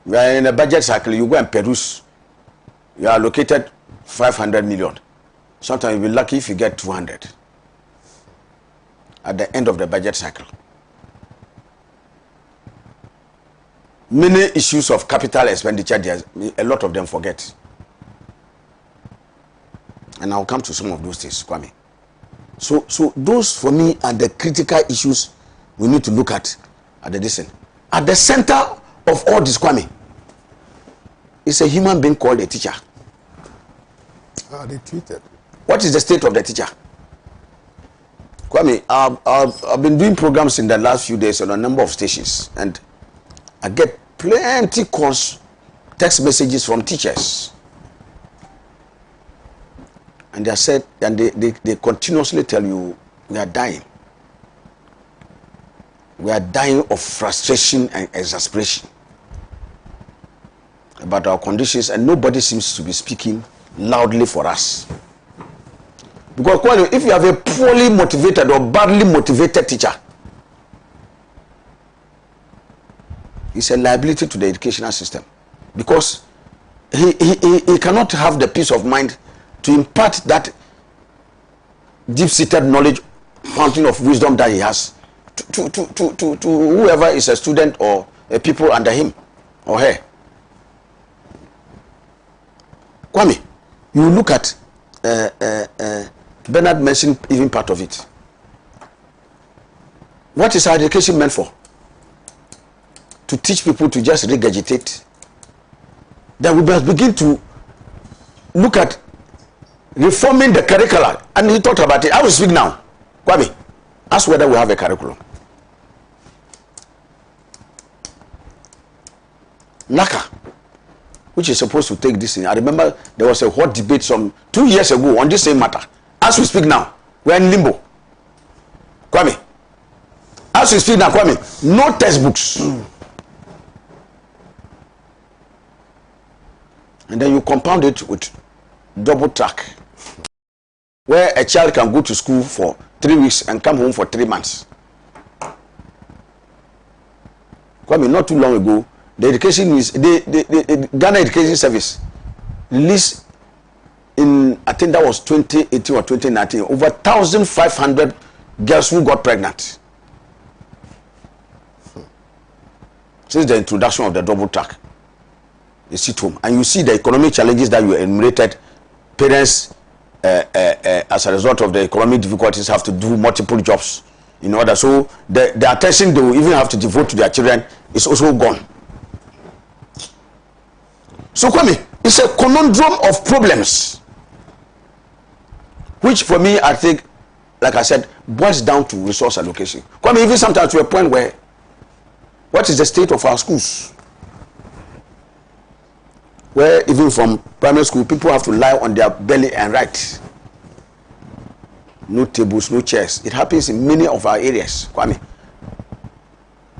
We are in a budget cycle. You go and peruse. You are allocated 500 million. Sometimes you'll be lucky if you get 200 at the end of the budget cycle. Many issues of capital expenditure, a lot of them forget. And I'll come to some of those things, Kwame. So those for me are the critical issues we need to look at the distance. At the center of all this, Kwame, is a human being called a teacher. How they treated. What is the state of the teacher? Kwame, I've been doing programs in the last few days on a number of stations, and I get plenty calls, text messages from teachers. And they said, and they continuously tell you, we are dying. We are dying of frustration and exasperation about our conditions, and nobody seems to be speaking loudly for us. Because if you have a poorly motivated or badly motivated teacher, it's a liability to the educational system, because he cannot have the peace of mind to impart that deep-seated knowledge, fountain of wisdom that he has to whoever is a student or a people under him or her. Kwame, you look at Bernard mentioned even part of it. What is our education meant for? To teach people to just regurgitate? Then we must begin to look at reforming the curricula. And he talked about it. I will speak now. Kwame, ask whether we have a curriculum. NACA, which is supposed to take this in. I remember there was a hot debate some 2 years ago on this same matter. As we speak now, we are in limbo. Kwame, as we speak now, Kwame, no textbooks. And then you compound it with double track, where a child can go to school for 3 weeks and come home for 3 months. Kwame, not too long ago, the education is the Ghana Education Service released in, I think that was 2018 or 2019, over 1,500 girls who got pregnant since the introduction of the double track. You sit home and you see the economic challenges that you enumerated. Parents, as a result of the economic difficulties, have to do multiple jobs in order. So the attention they will even have to devote to their children is also gone. So Kwame, it's a conundrum of problems, which for me, I think, like I said, boils down to resource allocation. Kwame, even sometimes to a point where, what is the state of our schools? Where even from primary school, people have to lie on their belly and write. No tables, no chairs. It happens in many of our areas, Kwame.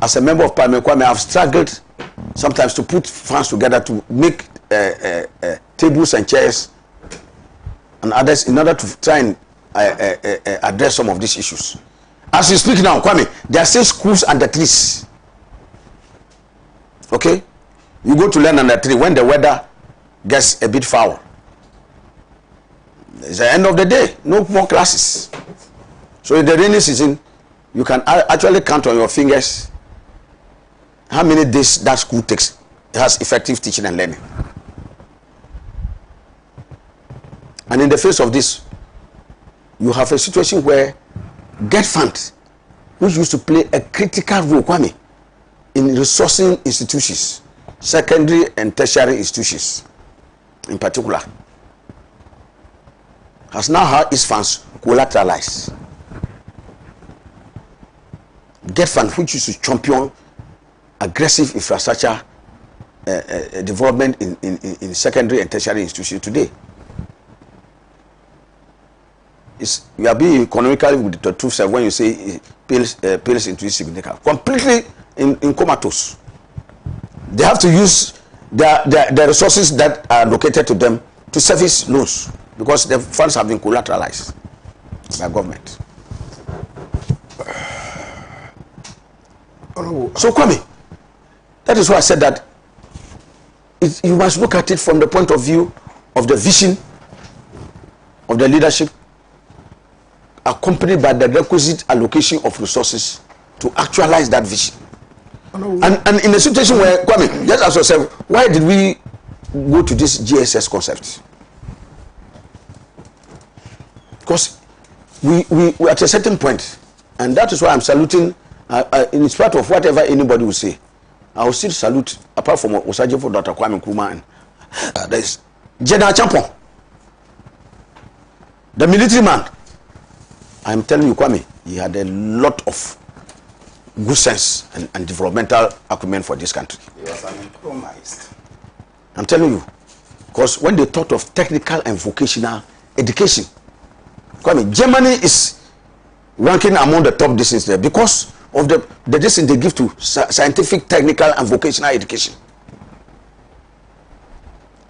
As a member of Parliament, Kwame, I've struggled sometimes to put funds together to make tables and chairs and others in order to try and address some of these issues. As we speak now, Kwame, there are still schools under trees. Okay? You go to learn under tree when the weather gets a bit foul. It's the end of the day. No more classes. So in the rainy season, you can actually count on your fingers how many days that school takes. It has effective teaching and learning. And in the face of this, you have a situation where Get Fund, which used to play a critical role, Kwame, in resourcing institutions, secondary and tertiary institutions in particular, has now had its funds collateralized. Get Fund, which used to champion aggressive infrastructure development in secondary and tertiary institutions today, you are being economically with the truth when you say it pales into insignificance. Completely in comatose. They have to use the resources that are located to them to service loans because the funds have been collateralized by government. So Kwame, that is why I said that you must look at it from the point of view of the vision of the leadership, accompanied by the requisite allocation of resources to actualize that vision. And in a situation where, Kwame, just ask yourself, why did we go to this GSS concept? Because we at a certain point, and that is why I'm saluting, in spite of whatever anybody will say, I will still salute, apart from Osaje for Dr. Kwame Nkrumah, and there is General Champon, the military man. I'm telling you, Kwame, he had a lot of good sense and developmental acumen for this country. He was uncompromised. I'm telling you, because when they thought of technical and vocational education, Kwame, Germany is ranking among the top distance there because of the distance they give to scientific, technical, and vocational education.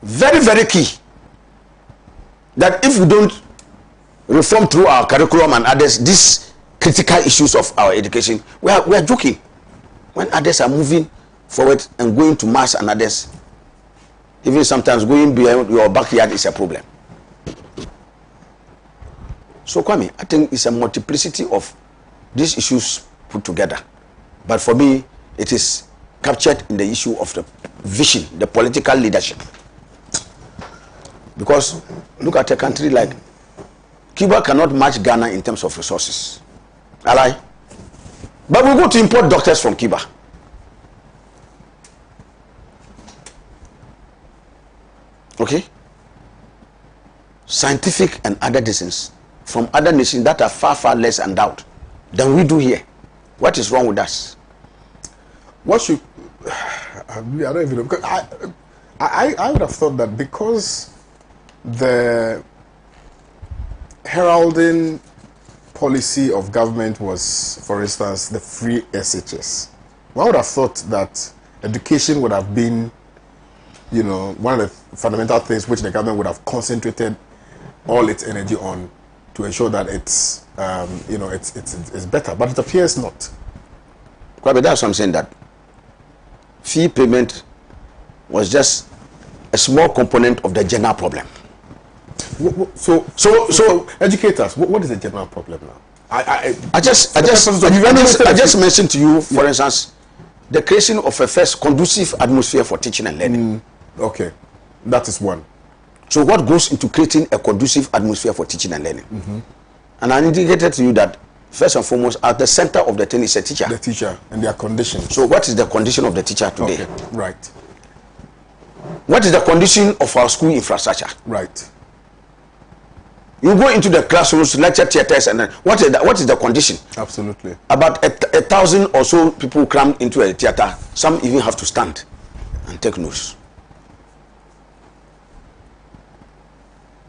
Very, very key. That if we don't reform through our curriculum and others, these critical issues of our education, we are joking. When others are moving forward and going to Mars and others, even sometimes going beyond your backyard is a problem. So Kwame, I think it's a multiplicity of these issues put together. But for me, it is captured in the issue of the vision, the political leadership. Because look at a country like Cuba cannot match Ghana in terms of resources. Ally. But we go to import doctors from Cuba. Okay? Scientific and other disciplines from other nations that are far, far less endowed than we do here. What is wrong with us? What should I don't even know, because I would have thought that because the heralding policy of government was, for instance, the free SHS, one would have thought that education would have been, you know, one of the fundamental things which the government would have concentrated all its energy on to ensure that it's, you know, it's better. But it appears not. But that's what I'm saying, that fee payment was just a small component of the general problem. So educate us. What is the general problem now? I just mentioned to you, for instance, the creation of a first conducive atmosphere for teaching and learning. Okay, that is one. So what goes into creating a conducive atmosphere for teaching and learning? And I indicated to you that first and foremost, at the center of the thing is a teacher. The teacher and their conditions. So what is the condition of the teacher today? Okay, right. What is the condition of our school infrastructure? Right. You go into the classrooms, lecture theaters, and then what is the condition? Absolutely. About 1,000 or so people cram into a theater. Some even have to stand and take notes.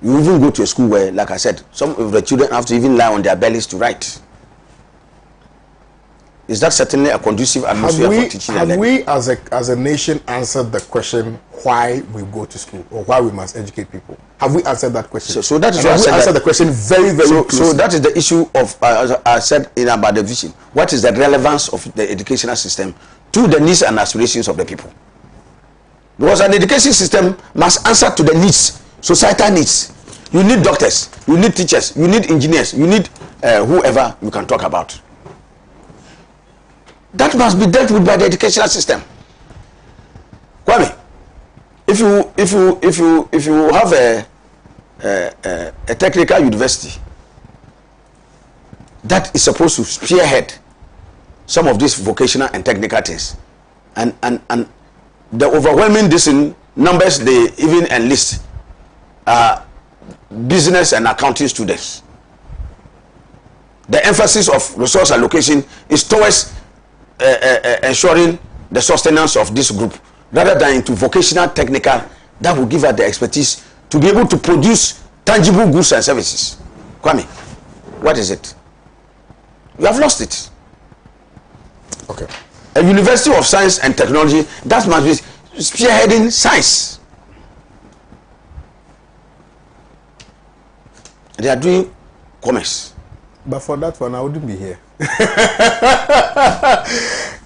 You even go to a school where, like I said, some of the children have to even lie on their bellies to write. Is that certainly a conducive atmosphere for teaching and learning? Have we as a nation answered the question why we go to school or why we must educate people? Have we answered that question? So that is why I said answered the question very, very closely. So that is the issue of, I said in about the vision. What is the relevance of the educational system to the needs and aspirations of the people? Because an education system must answer to the needs, societal needs. You need doctors, you need teachers, you need engineers, you need whoever you can talk about. That must be dealt with by the educational system. Kwame, if you have a technical university that is supposed to spearhead some of these vocational and technical things, and the overwhelming numbers they even enlist business and accounting students. The emphasis of resource allocation is towards ensuring the sustenance of this group rather than into vocational technical that will give us the expertise to be able to produce tangible goods and services. Kwame, what is it? You have lost it. Okay. A university of science and technology that must be spearheading science. They are doing commerce. But for that one, I wouldn't be here.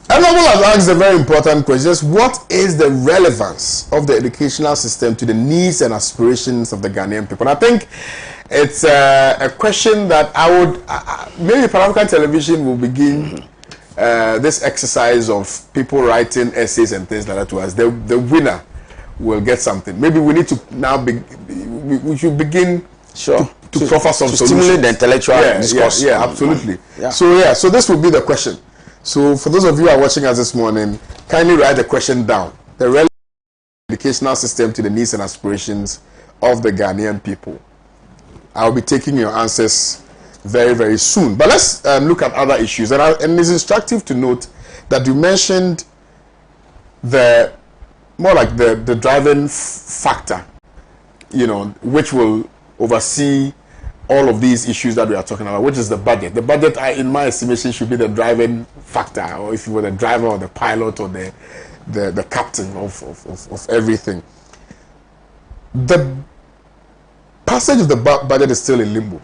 Honorable has asked a very important question. Just what is the relevance of the educational system to the needs and aspirations of the Ghanaian people? And I think it's a question that I would maybe Pan-African Television will begin this exercise of people writing essays and things like that to us. The winner will get something. Maybe we need to now we should begin to proffer some solutions. Stimulate the intellectual discourse. Yeah, absolutely. So this would be the question. So for those of you who are watching us this morning, kindly write the question down. The relevant educational system to the needs and aspirations of the Ghanaian people. I'll be taking your answers very, very soon. But let's look at other issues. And it's instructive to note that you mentioned the driving factor, which will oversee all of these issues that we are talking about, which is the budget. The budget, in my estimation, should be the driving factor, or if you were the driver or the pilot or the captain of everything. The passage of the budget is still in limbo,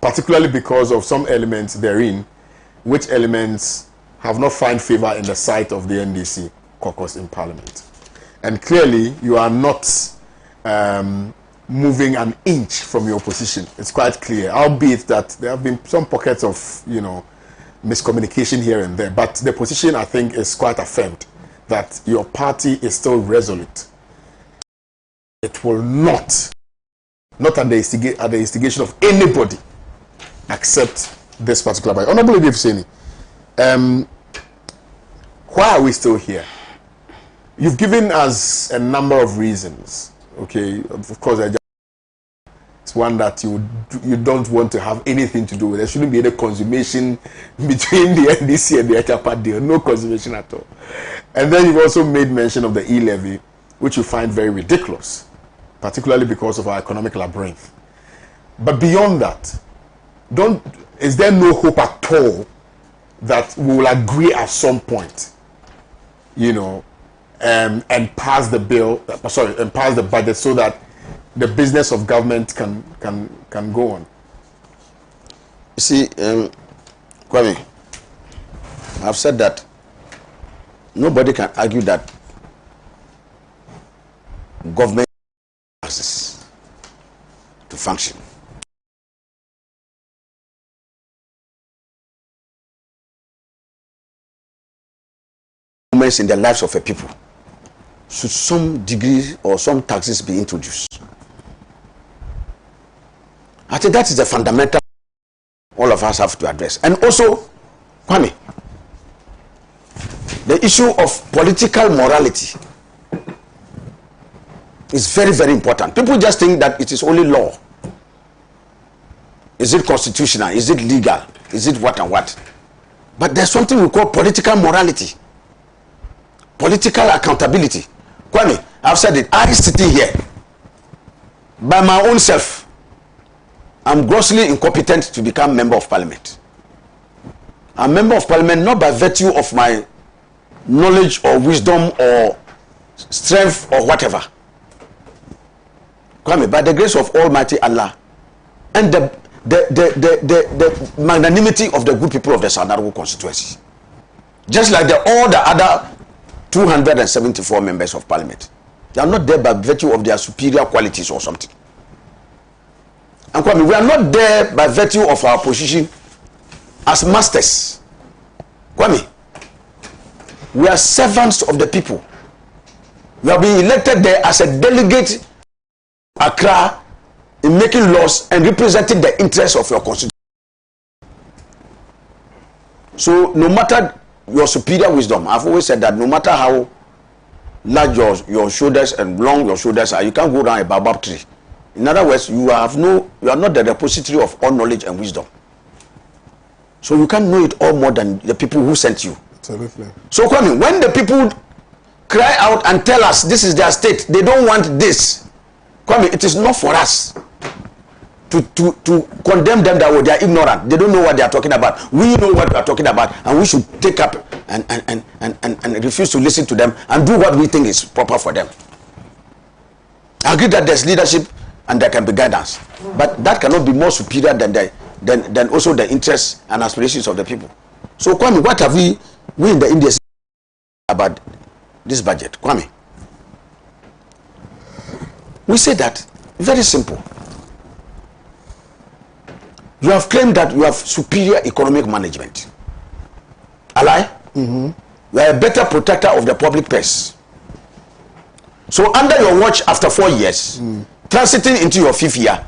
particularly because of some elements therein, which elements have not found favor in the sight of the NDC caucus in Parliament. And clearly, you are not moving an inch from your position. It's quite clear, albeit that there have been some pockets of, miscommunication here and there. But the position, I think, is quite affirmed that your party is still resolute. It will not at the instigation of anybody, accept this particular budget. Honorable Lady Fuseni, why are we still here? You've given us a number of reasons. Okay, of course, it's one that you don't want to have anything to do with. There shouldn't be any consummation between the NDC and the Ethiopian deal. No consummation at all. And then you've also made mention of the E-levy, which you find very ridiculous, particularly because of our economic labyrinth. But beyond that, is there no hope at all that we will agree at some point, and pass the bill, and pass the budget so that the business of government can go on? You see, Kwame, I've said that nobody can argue that government access to function. In the lives of a people, should some degree or some taxes be introduced? I think that is the fundamental all of us have to address. And also, Kwame, the issue of political morality is very, very important. People just think that it is only law. Is it constitutional? Is it legal? Is it what and what? But there's something we call political morality. Political accountability. Kwame, I've said it. I sitting here by my own self, I'm grossly incompetent to become member of parliament. I'm member of parliament not by virtue of my knowledge or wisdom or strength or whatever. Kwame, by the grace of Almighty Allah and the magnanimity of the good people of the Sandarugu constituency, just like all the other 274 members of parliament, they are not there by virtue of their superior qualities or something. And Kwame, we are not there by virtue of our position as masters. Kwame, we are servants of the people. We are being elected there as a delegate Accra in making laws and representing the interests of your constituency. So no matter your superior wisdom, I've always said that no matter how large your shoulders and long your shoulders are, you can't go down a baobab tree. In other words, you are not the repository of all knowledge and wisdom. So you can't know it all more than the people who sent you. Absolutely. So Kwame, when the people cry out and tell us this is their state, they don't want this, Kwame, it is not for us to condemn them that they are ignorant. They don't know what they are talking about. We know what we are talking about, and we should take up and refuse to listen to them and do what we think is proper for them. I agree that there's leadership and there can be guidance, but that cannot be more superior than also the interests and aspirations of the people. So Kwame, what have we we in the India about this budget, Kwame. We say that very simple. You have claimed that you have superior economic management. Ally? You are a better protector of the public purse. So under your watch, after 4 years, transiting into your 5th year,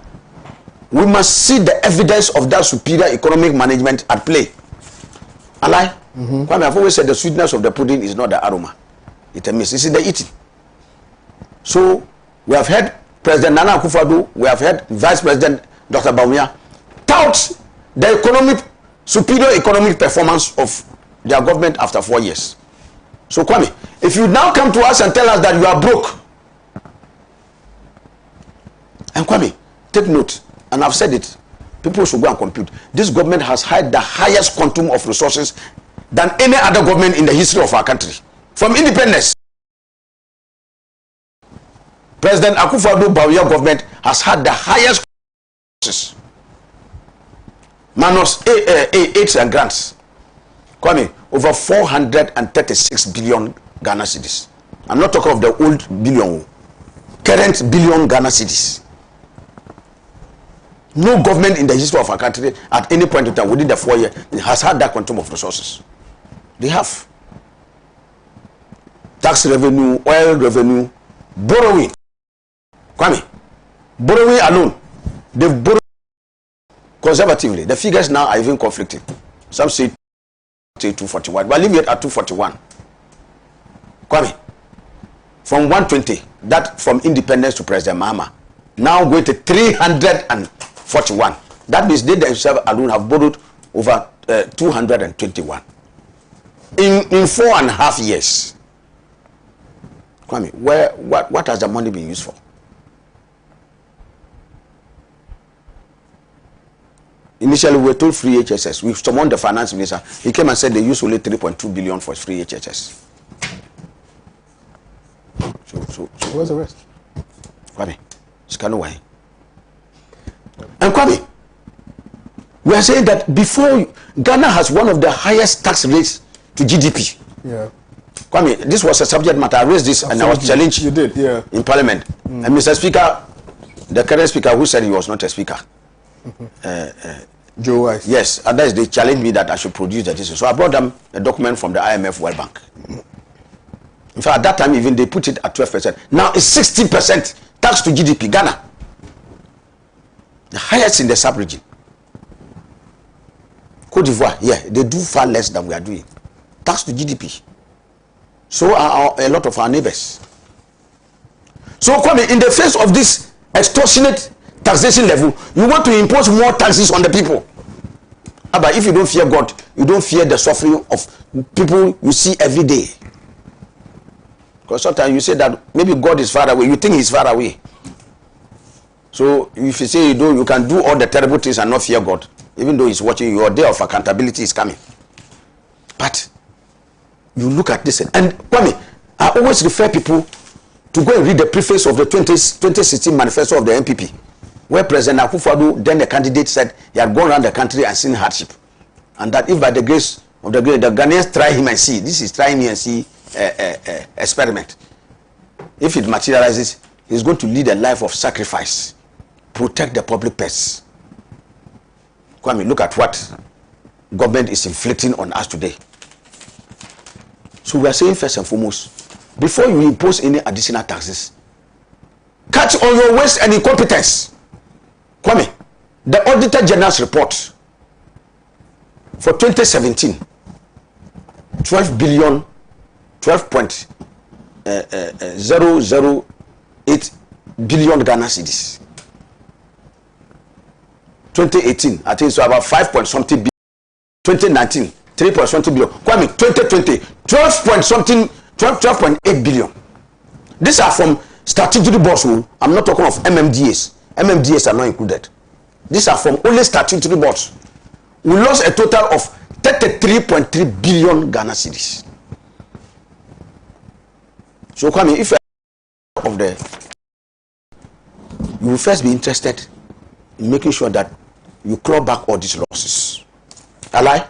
we must see the evidence of that superior economic management at play. Ally? Kwame, I've always said the sweetness of the pudding is not the aroma. It's a miss. It's in the eating. So we have heard President Nana Akufo-Addo, we have heard Vice President Dr. Bawumia tout the superior economic performance of their government after 4 years. So Kwame, if you now come to us and tell us that you are broke, and Kwame, take note, and I've said it, people should go and compute. This government has had the highest quantum of resources than any other government in the history of our country. From independence, President Akufo-Addo Bawumia government has had the highest resources. Minus aids and grants. Kwame, over 436 billion Ghana cedis. I'm not talking of the old billion, current billion Ghana cedis. No government in the history of our country at any point in time within the 4 years has had that quantum of resources. They have. Tax revenue, oil revenue, borrowing. Kwame, borrowing alone, they've borrowed conservatively. The figures now are even conflicting. Some say 241, but leave it at 241. Kwame, from 120, that from independence to President Mahama, now going to 341. That means they themselves alone have borrowed over 221 in 4.5 years. Kwame, what has the money been used for? Initially, we were told free HSS. We summoned the finance minister. He came and said they used only 3.2 billion for free HSS. So what's the rest? Kwame, Scanaway. And Kwame, we are saying that before Ghana has one of the highest tax rates to GDP. Yeah. Kwame, this was a subject matter. I raised this and I was challenged. You did, yeah. In Parliament. And Mr. Speaker, the current speaker who said he was not a speaker. Joe Wise. Yes, others they challenged me that I should produce the decision. So I brought them a document from the IMF World Bank. In fact, at that time even they put it at 12%. Now it's 60% tax to GDP. Ghana, the highest in the sub-region. Côte d'Ivoire, yeah, they do far less than we are doing. Tax to GDP. So are a lot of our neighbors. So Kwame, in the face of this extortionate taxation level, you want to impose more taxes on the people. But if you don't fear God, you don't fear the suffering of people you see every day. Because sometimes you say that maybe God is far away, you think he's far away. So if you say you can do all the terrible things and not fear God, even though he's watching, your day of accountability is coming. But you look at this, and Kwame, I always refer people to go and read the preface of the 2016 manifesto of the NPP, where President Akufo-Addo, then the candidate, said he had gone around the country and seen hardship, and that if by the grace of the Ghanaians try him and see, this is trying me and see experiment. If it materializes, he's going to lead a life of sacrifice, protect the public purse. Kwame, look at what government is inflicting on us today. So we are saying first and foremost, before you impose any additional taxes, cut on your waste and incompetence. Kwame, the Auditor General's report for 2017, 12.008 billion Ghana cedis. 2018, I think it's about 5 point something billion. 2019, 3 point something billion. Kwame, 2020, 12.8 billion. These are from statutory boards. I'm not talking of MMDAs. MMDAs are not included. These are from only statutory boards. We lost a total of 33.3 billion Ghana cedis. So Kwame, if you are of the, you will first be interested in making sure that you claw back all these losses. Ally?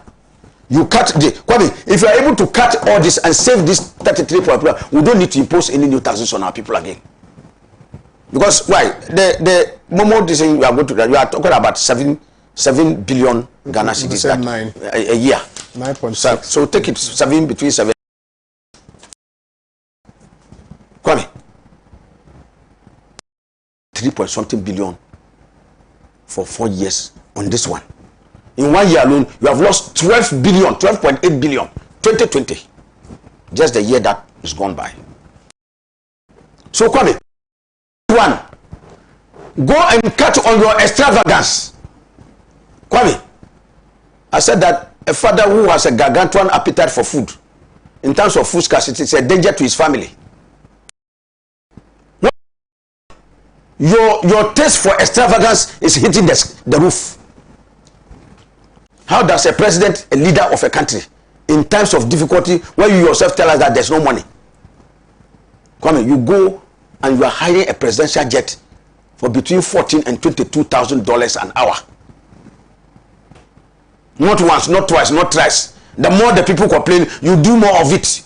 You cut the Kwame, if you are able to cut all this and save this 33 people, we don't need to impose any new taxes on our people again. Because why? The moment this thing you are going to, you are talking about 7 billion Ghana cedis a year. 9.6. So take it 7 between 7. Kwame, 3.something billion for 4 years on this one. In 1 year alone, you have lost 12 billion, 12.8 billion, 2020. Just the year that is gone by. So Kwame, one, go and cut on your extravagance. Kwame, I said that a father who has a gargantuan appetite for food, in terms of food scarcity, is a danger to his family. Your taste for extravagance is hitting the roof. How does a president, a leader of a country, in times of difficulty, where you yourself tell us that there's no money, Kwame, you go and you are hiring a presidential jet for between $14,000 and $22,000 an hour. Not once, not twice, not thrice. The more the people complain, you do more of it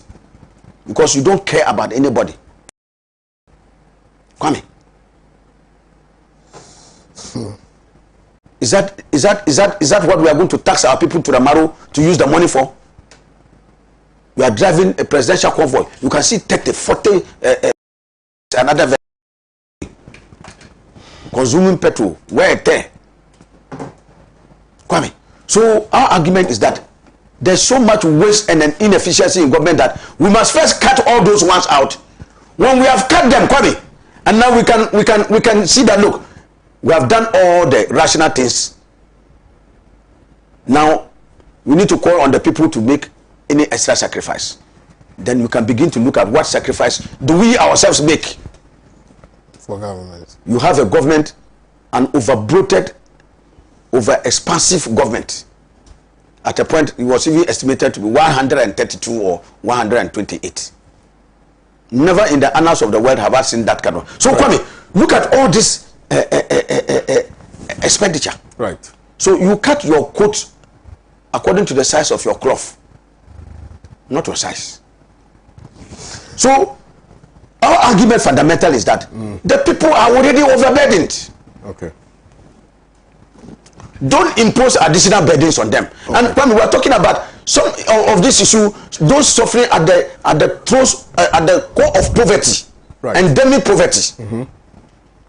because you don't care about anybody. Kwame, is that what we are going to tax our people to the marrow to use the money for? You are driving a presidential convoy. You can see 30, 40 another consuming petrol. Where there? Kwame. So our argument is that there's so much waste and an inefficiency in government that we must first cut all those ones out. When we have cut them, Kwame, and now we can see that, look, we have done all the rational things. Now we need to call on the people to make any extra sacrifice. Then we can begin to look at what sacrifice do we ourselves make for government. You have a government, an over-bloated, over-expansive government. At a point, it was even estimated to be 132 or 128. Never in the annals of the world have I seen that kind of. So, right. Kwame, look at all this expenditure. Right. So you cut your coat according to the size of your cloth, not your size. So our argument fundamental is that the people are already overburdened. Okay. Don't impose additional burdens on them. Okay. And when we are talking about some of this issue, those suffering at the throes, at the core of poverty, right, endemic poverty,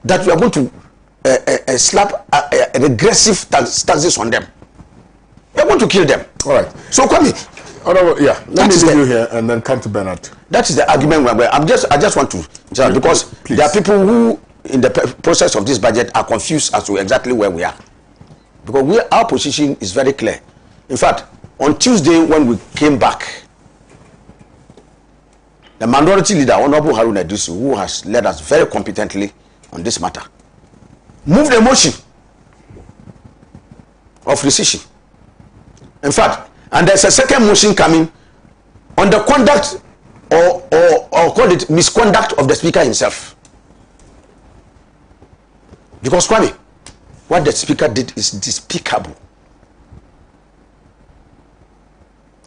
that we are going to slap regressive taxes on them. We are going to kill them. All right. So Kwame, yeah, let me leave you here and then come to Bernard. That is the argument where I just want to, because please. There are people who in the process of this budget are confused as to exactly where we are. Because our position is very clear. In fact, on Tuesday when we came back, the minority leader, Honorable Haruna Owusu, who has led us very competently on this matter, moved a motion of rescission. In fact, and there's a second motion coming on the conduct or call it misconduct of the speaker himself. Because Kwame, what the speaker did is despicable.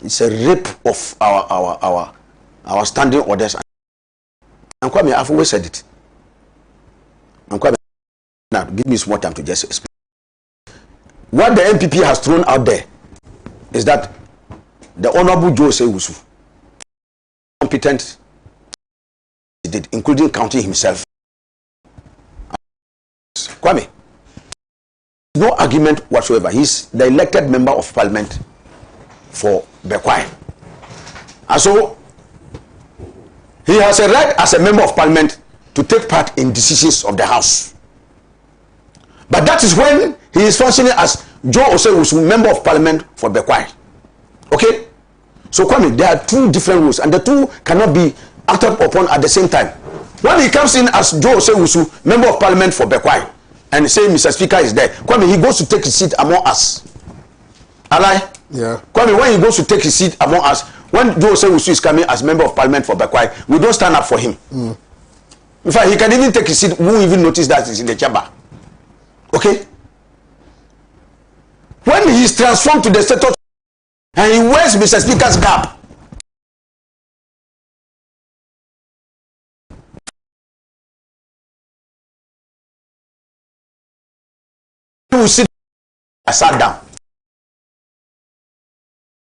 It's a rape of our standing orders. And Kwame, I've always said it. And Kwame, now give me some more time to just explain. What the MPP has thrown out there is that the Honorable Owusu, competent, he did, including counting himself. Kwame, no argument whatsoever. He's the elected member of parliament for Bekwai. And so he has a right as a member of parliament to take part in decisions of the house. But that is when he is functioning as Owusu, member of parliament for Bekwai. Okay? So Kwame, there are two different rules and the two cannot be acted upon at the same time. When he comes in as Owusu, member of parliament for Bekwai, and say Mr. Speaker is there, Kwame, he goes to take his seat among us. Ally? Yeah. Kwame, when he goes to take his seat among us, when Owusu is coming as member of parliament for Bekwai, we don't stand up for him. In fact, he can even take his seat, we won't even notice that he's in the chamber. Okay? When he is transformed to the status And he wears Mr. Speaker's cap. He will sit, sat down.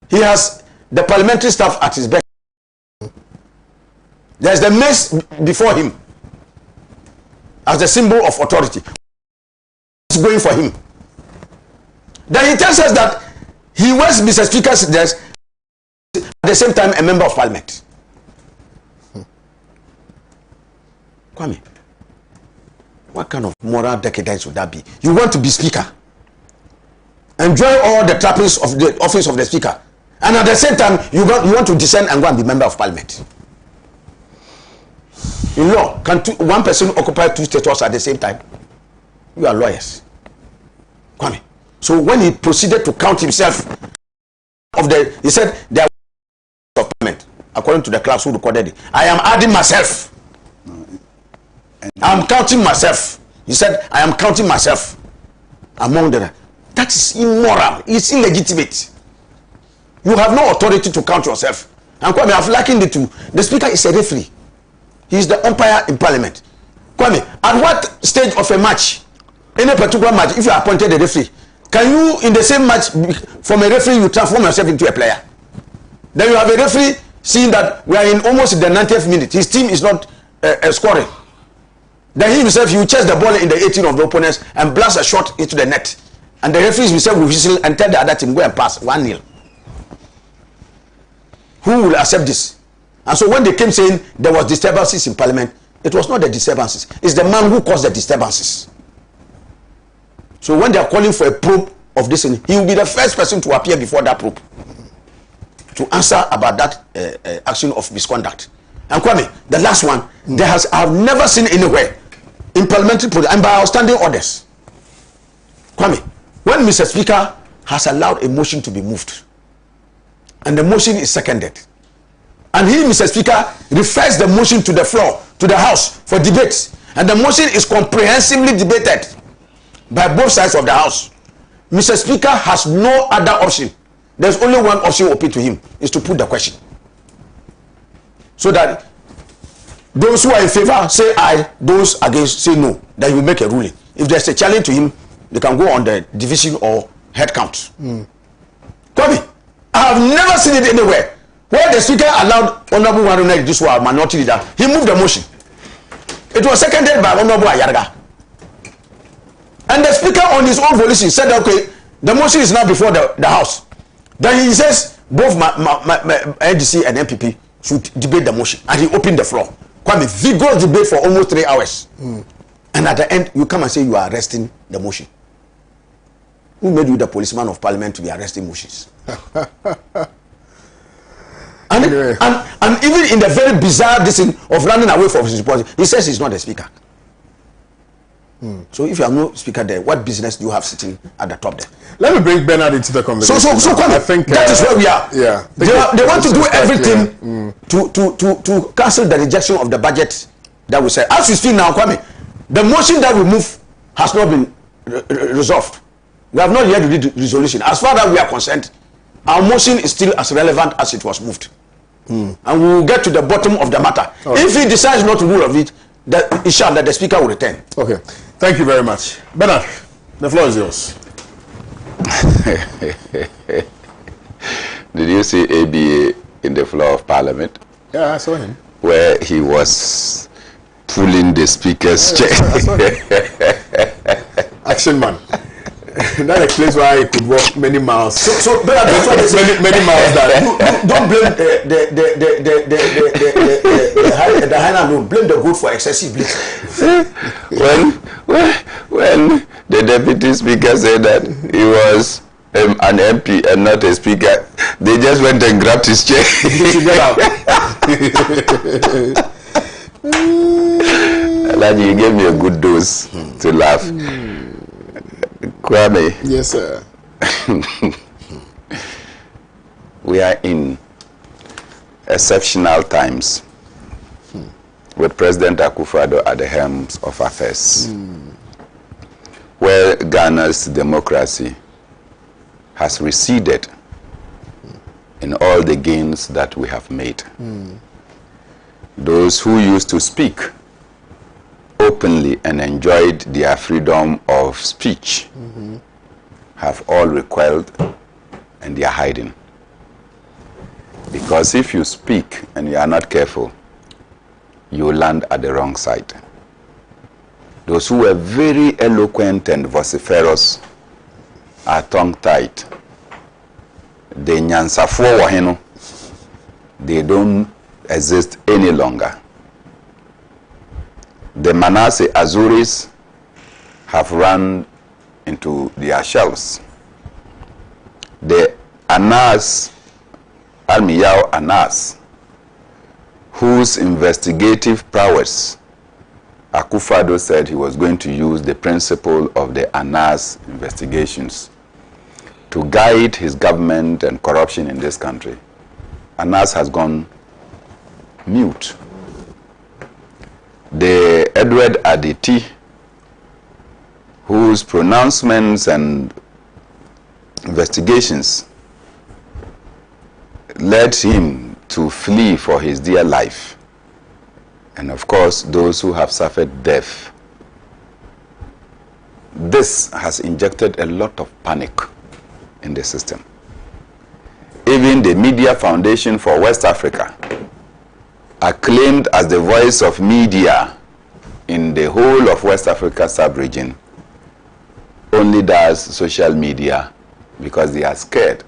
He has the parliamentary staff at his back. There's the mace before him as the symbol of authority. It's going for him. Then he tells us that he wears Mr. Speaker's dress at the same time a member of parliament. Kwame, what kind of moral decadence would that be? You want to be speaker, enjoy all the trappings of the office of the speaker, and at the same time you want to descend and go and be member of parliament. In law, can one person occupy two statuses at the same time? You are lawyers. Kwame. So when he proceeded to count himself he said there was of parliament, according to the class who recorded it. I am adding myself. I am counting myself. He said, I am counting myself among the. That is immoral. It's illegitimate. You have no authority to count yourself. And Kwame, I've likened it to the speaker is a referee. He is the umpire in parliament. Kwame, at what stage of a match, any particular match, if you are appointed a referee, can you, in the same match, from a referee, you transform yourself into a player? Then you have a referee seeing that we are in almost the 90th minute. His team is not scoring. Then he himself, he will chase the ball in the 18 of the opponents and blast a shot into the net. And the referee himself will whistle and tell the other team, go and pass 1-0. Who will accept this? And so when they came saying there was disturbances in parliament, it was not the disturbances. It's the man who caused the disturbances. So when they are calling for a probe of this, he will be the first person to appear before that probe to answer about that action of misconduct. And Kwame, the last one, I've never seen anywhere in parliamentary and by outstanding orders. Kwame, when Mr. Speaker has allowed a motion to be moved, and the motion is seconded, and he, Mr. Speaker, refers the motion to the floor, to the House for debate, and the motion is comprehensively debated by both sides of the House, Mr. Speaker has no other option. There's only one option open to him, is to put the question. So that those who are in favor say aye, those against say no. Then he will make a ruling. If there's a challenge to him, they can go on the division or head count. Kwame, I have never seen it anywhere where the speaker allowed Honorable Waruna this was minority leader. He moved the motion. It was seconded by Honorable Ayarga. And the speaker on his own volition said, okay, the motion is now before the House. Then he says both my NDC and MPP should debate the motion. And he opened the floor. Kwame, vigorous debate for almost 3 hours. And at the end, you come and say you are arresting the motion. Who made you the policeman of parliament to be arresting motions? and even in the very bizarre decision of running away from his report, he says he's not the speaker. So if you have no speaker there, what business do you have sitting at the top there? Let me bring Bernard into the conversation. So Kwame, I think that is where we are. Yeah, they want to do everything to cancel the rejection of the budget that we said. As we speak now, Kwame, the motion that we move has not been resolved. We have not yet read the resolution. As far as we are concerned, our motion is still as relevant as it was moved. And we will get to the bottom of the matter. Right. If he decides not to rule of it, inshallah, the speaker will return. Okay. Thank you very much. Bernard, the floor is yours. Did you see ABA in the floor of parliament? Yeah, I saw him. Where he was pulling the speaker's chair. I saw him. Action man. That explains why he could walk many miles. So Bernard, many miles down. Don't blame the hyena, no. Blame the goat for excessive bleeding. When the deputy speaker said that he was an MP and not a speaker, they just went and grabbed his chair. And you gave me a good dose to laugh. Kwame. Yes, sir. We are in exceptional times with President Akufo-Addo at the helm of affairs, where Ghana's democracy has receded in all the gains that we have made. Those who used to speak openly and enjoyed their freedom of speech have all recoiled and they are hiding. Because if you speak and you are not careful, you will land at the wrong side. Those who were very eloquent and vociferous are tongue-tied. The nyansafo wahino, they don't exist any longer. The Manasseh Azuris have run into their shells. The Anas, Almiyao Anas, whose investigative prowess Akufo-Addo said he was going to use the principle of the Anas investigations to guide his government and corruption in this country. Anas has gone mute. The Edward Aditi, whose pronouncements and investigations led him to flee for his dear life, and of course those who have suffered death. This has injected a lot of panic in the system. Even the Media Foundation for West Africa, acclaimed as the voice of media in the whole of West Africa sub-region, only does social media because they are scared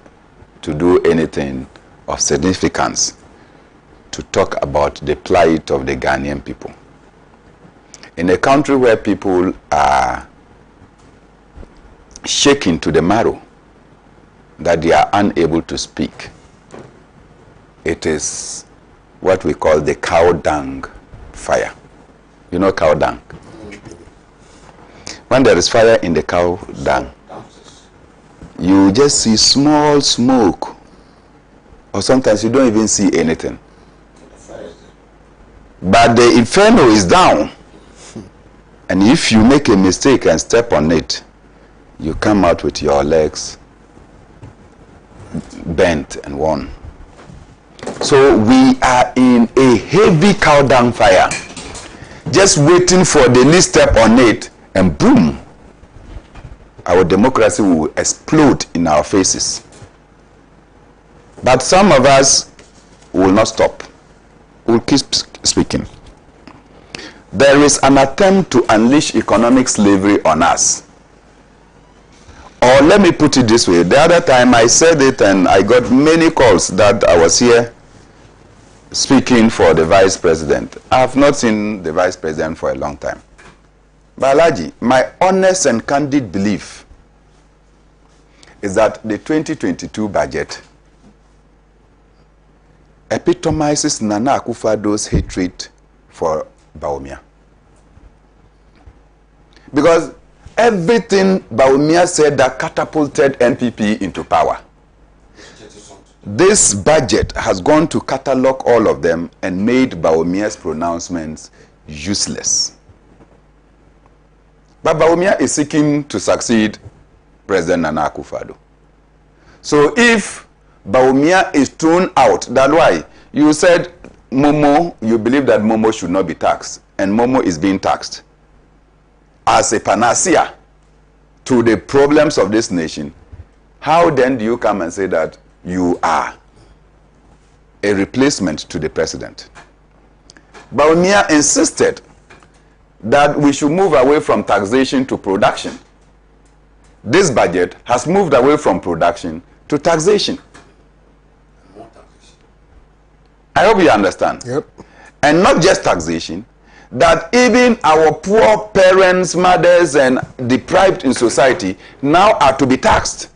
to do anything of significance to talk about the plight of the Ghanaian people. In a country where people are shaken to the marrow that they are unable to speak, it is what we call the cow dung fire. You know cow dung? When there is fire in the cow dung, you just see small smoke, or sometimes you don't even see anything. But the inferno is down, and if you make a mistake and step on it, you come out with your legs bent and worn. So we are in a heavy cow dung fire, just waiting for the least step on it, and boom, our democracy will explode in our faces. But some of us will not stop. We'll keep speaking. There is an attempt to unleash economic slavery on us. Or let me put it this way. The other time I said it and I got many calls that I was here speaking for the vice president. I have not seen the vice president for a long time. Balaji, my honest and candid belief is that the 2022 budget epitomizes Nana Akufo-Addo's hatred for Bawumia. Because everything Bawumia said that catapulted NPP into power, this budget has gone to catalog all of them and made Bawumia's pronouncements useless. But Bawumia is seeking to succeed President Nana Akufo-Addo. So if Bawumia is thrown out, that's why you said Momo, you believe that Momo should not be taxed, and Momo is being taxed as a panacea to the problems of this nation. How then do you come and say that you are a replacement to the president? Bawumia insisted that we should move away from taxation to production. This budget has moved away from production to taxation. I hope you understand. Yep. And not just taxation, that even our poor parents, mothers, and deprived in society now are to be taxed.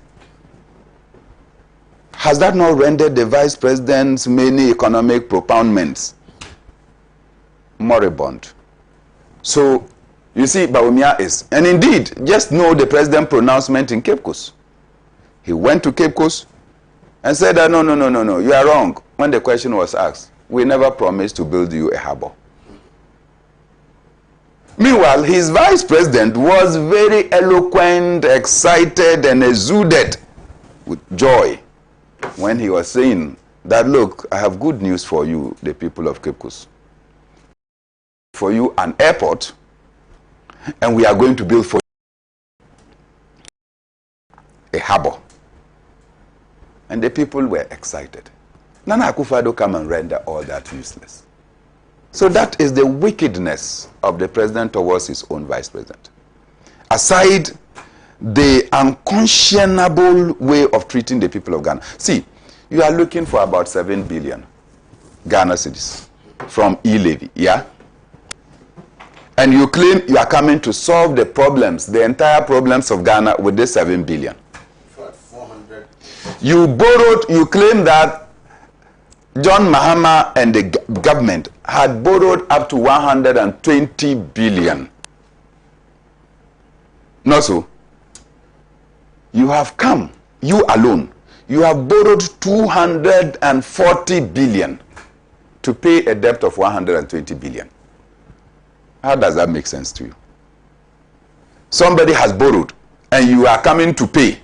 Has that not rendered the vice president's many economic propoundments moribund? So, you see, Bawumia is, and indeed, just know the president's pronouncement in Cape Coast. He went to Cape Coast and said that no, you are wrong. When the question was asked, we never promised to build you a harbor. Meanwhile, his vice president was very eloquent, excited, and exuded with joy when he was saying that, look, I have good news for you, the people of Cape Coast. For you, an airport, and we are going to build for you a harbor. And the people were excited. Nana Akufo-Addo come and render all that useless. So that is the wickedness of the president towards his own vice president. Aside the unconscionable way of treating the people of Ghana. See, you are looking for about 7 billion Ghana cedis from E-levy, yeah? And you claim you are coming to solve the problems, the entire problems of Ghana with this 7 billion. 400. You borrowed, you claim that John Mahama and the government had borrowed up to 120 billion. Not so. You have come, you alone, you have borrowed 240 billion to pay a debt of 120 billion. How does that make sense to you? Somebody has borrowed and you are coming to pay.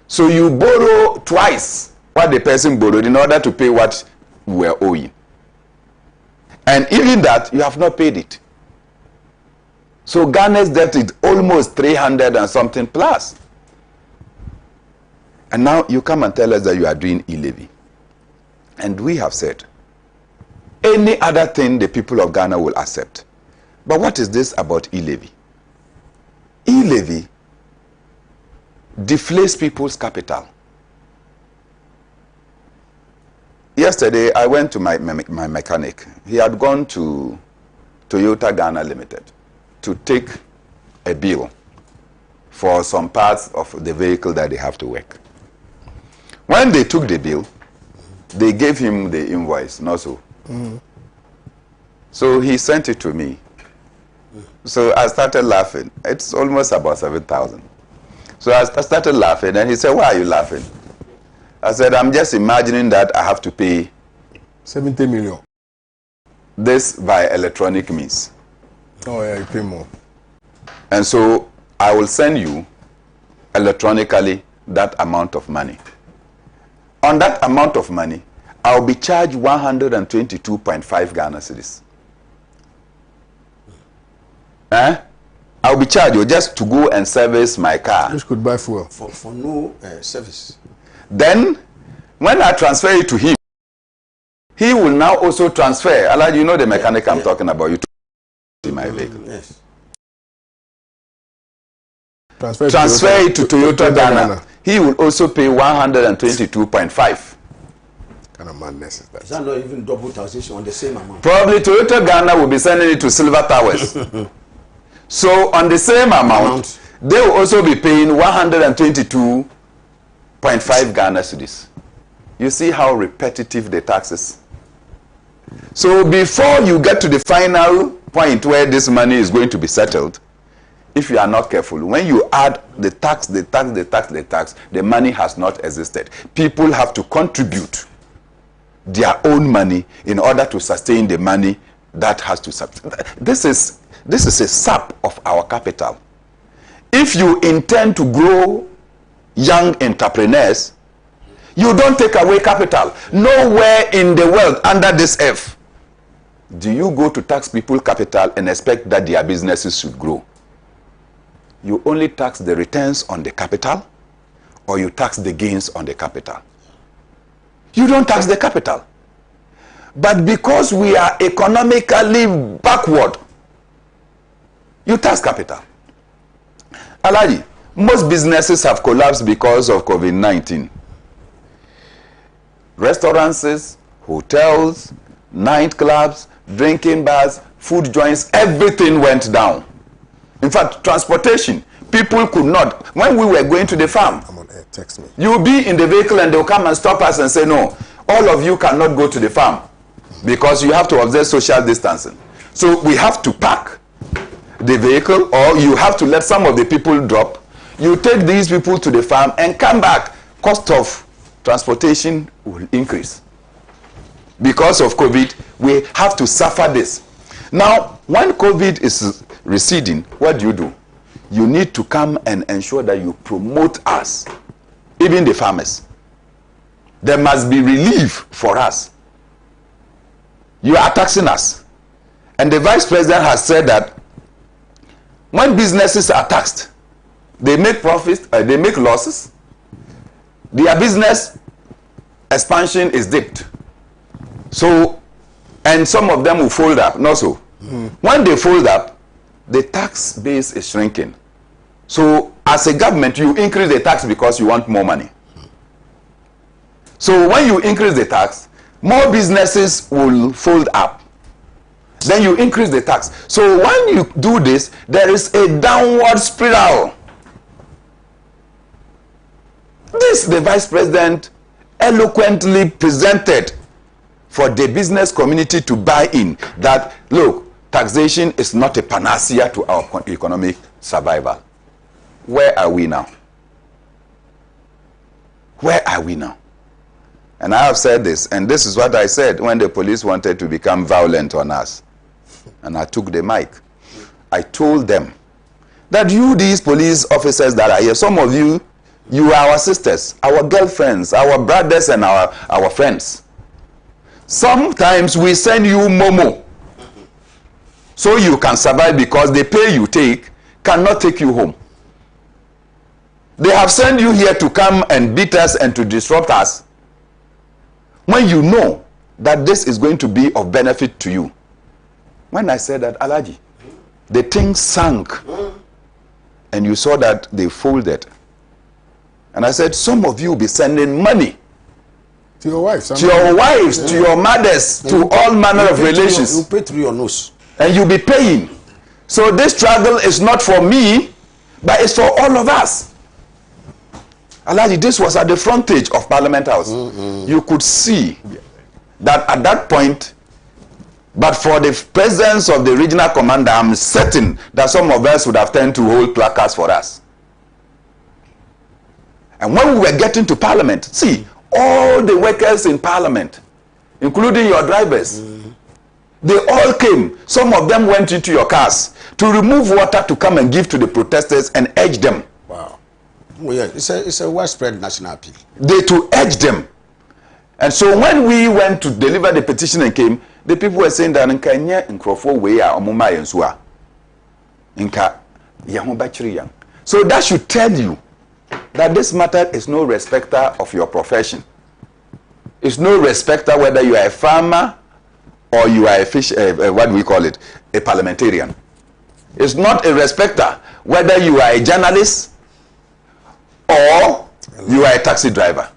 So you borrow twice what the person borrowed in order to pay what you were owing. And even that, you have not paid it. So Ghana's debt is almost 300 and something plus. And now you come and tell us that you are doing E-levy. And we have said, any other thing the people of Ghana will accept. But what is this about E-levy? E-levy deflates people's capital. Yesterday, I went to my mechanic. He had gone to Toyota Ghana Limited to take a bill for some parts of the vehicle that they have to work. When they took the bill, they gave him the invoice, not so. So he sent it to me. So I started laughing. It's almost about 7,000. So I started laughing, and he said, why are you laughing? I said, I'm just imagining that I have to pay 70 million. This by electronic means. Oh yeah, you pay more. And so I will send you electronically that amount of money. On that amount of money, I'll be charged 122.5 Ghana cedis. I'll be charged just to go and service my car. Which could buy fuel. For no service. Then, when I transfer it to him, he will now also transfer. Allah, you know the mechanic I'm talking about. You to my vehicle. Yes. Transfer it to Toyota Ghana. He will also pay 122.5. Kind of madness is that? Is that not even double taxation on the same amount? Probably Toyota Ghana will be sending it to Silver Towers. So on the same amount, they will also be paying 122.5 Ghana cedis. You see how repetitive the tax is. So before you get to the final point where this money is going to be settled, if you are not careful, when you add the tax, the money has not existed. People have to contribute their own money in order to sustain the money that has to sustain. This is a sap of our capital. If you intend to grow young entrepreneurs, you don't take away capital. Nowhere in the world under this earth do you go to tax people capital and expect that their businesses should grow. You only tax the returns on the capital, or you tax the gains on the capital. You don't tax the capital. But because we are economically backward, you tax capital. Alaji, most businesses have collapsed because of COVID-19. Restaurants, hotels, nightclubs, drinking bars, food joints, everything went down. In fact, transportation, people could not. When we were going to the farm, I'm on air, text me. You'll be in the vehicle and they'll come and stop us and say, no, all of you cannot go to the farm because you have to observe social distancing. So we have to park the vehicle, or you have to let some of the people drop. You take these people to the farm and come back. Cost of transportation will increase. Because of COVID, we have to suffer this. Now, when COVID is receding, what do? You need to come and ensure that you promote us, even the farmers. there must be relief for us. You are taxing us. And the vice president has said that when businesses are taxed, they make profits, they make losses. Their business expansion is dipped. So, and some of them will fold up, not so. When they fold up, the tax base is shrinking. So, as a government, you increase the tax because you want more money. So, when you increase the tax, more businesses will fold up. Then you increase the tax. So, when you do this, there is a downward spiral. This the vice president eloquently presented for the business community to buy in that, look, taxation is not a panacea to our economic survival. Where are we now? Where are we now? And I have said this, and this is what I said when the police wanted to become violent on us. And I took the mic. I told them that you, these police officers that are here, some of you, you are our sisters, our girlfriends, our brothers, and our friends. Sometimes we send you momo so you can survive, because the pay you take cannot take you home. They have sent you here to come and beat us and to disrupt us when you know that this is going to be of benefit to you. When I said that, Alaji, the thing sank and you saw that they folded. And I said, some of you will be sending money to your wives, to your wives, to your mothers, to all manner of relations. You pay through your nose. And you'll be paying. So this struggle is not for me, but it's for all of us. Alaji, this was at the frontage of Parliament House. You could see that at that point, but for the presence of the regional commander, I'm certain that some of us would have turned to hold placards for us. And when we were getting to Parliament, see, all the workers in Parliament, including your drivers, they all came. Some of them went into your cars to remove water to come and give to the protesters and urge them. Wow. Well, yeah, it's a widespread national appeal. They to urge them. And so when we went to deliver the petition and came, the people were saying that so that should tell you that this matter is no respecter of your profession. It's no respecter whether you are a farmer or you are a fish, what do we call it, a parliamentarian. It's not a respecter whether you are a journalist or you are a taxi driver.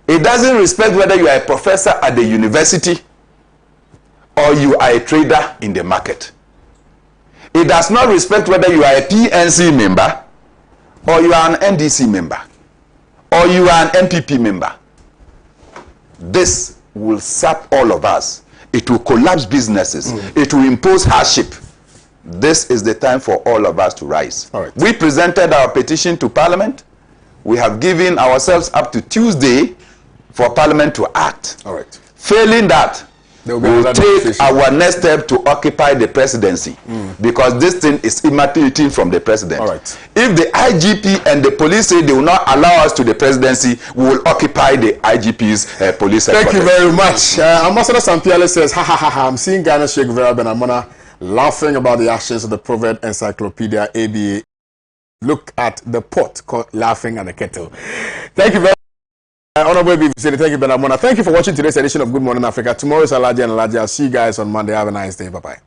It doesn't respect whether you are a professor at the university or you are a trader in the market. It does not respect whether you are a PNC member or you are an NDC member or you are an MPP member. This will sap all of us. It will collapse businesses. It will impose hardship. This is the time for all of us to rise. All right. We presented our petition to Parliament. We have given ourselves up to Tuesday for Parliament to act. All right. Failing that, we will take our next step to occupy the presidency, because this thing is emanating from the president. All right. If the IGP and the police say they will not allow us to the presidency, we will occupy the IGP's police headquarters. Thank you very much. Ambassador Sampiale says, ha ha ha ha, I'm seeing Ghana Sheikh Vera Benamona laughing about the actions of the Proverb Encyclopedia ABA. Look at the pot laughing at the kettle. Thank you very much. Honorable BBC, thank you, Benamona. Thank you for watching today's edition of Good Morning Africa. Tomorrow is Alaji and Alaji. I'll see you guys on Monday. Have a nice day. Bye-bye.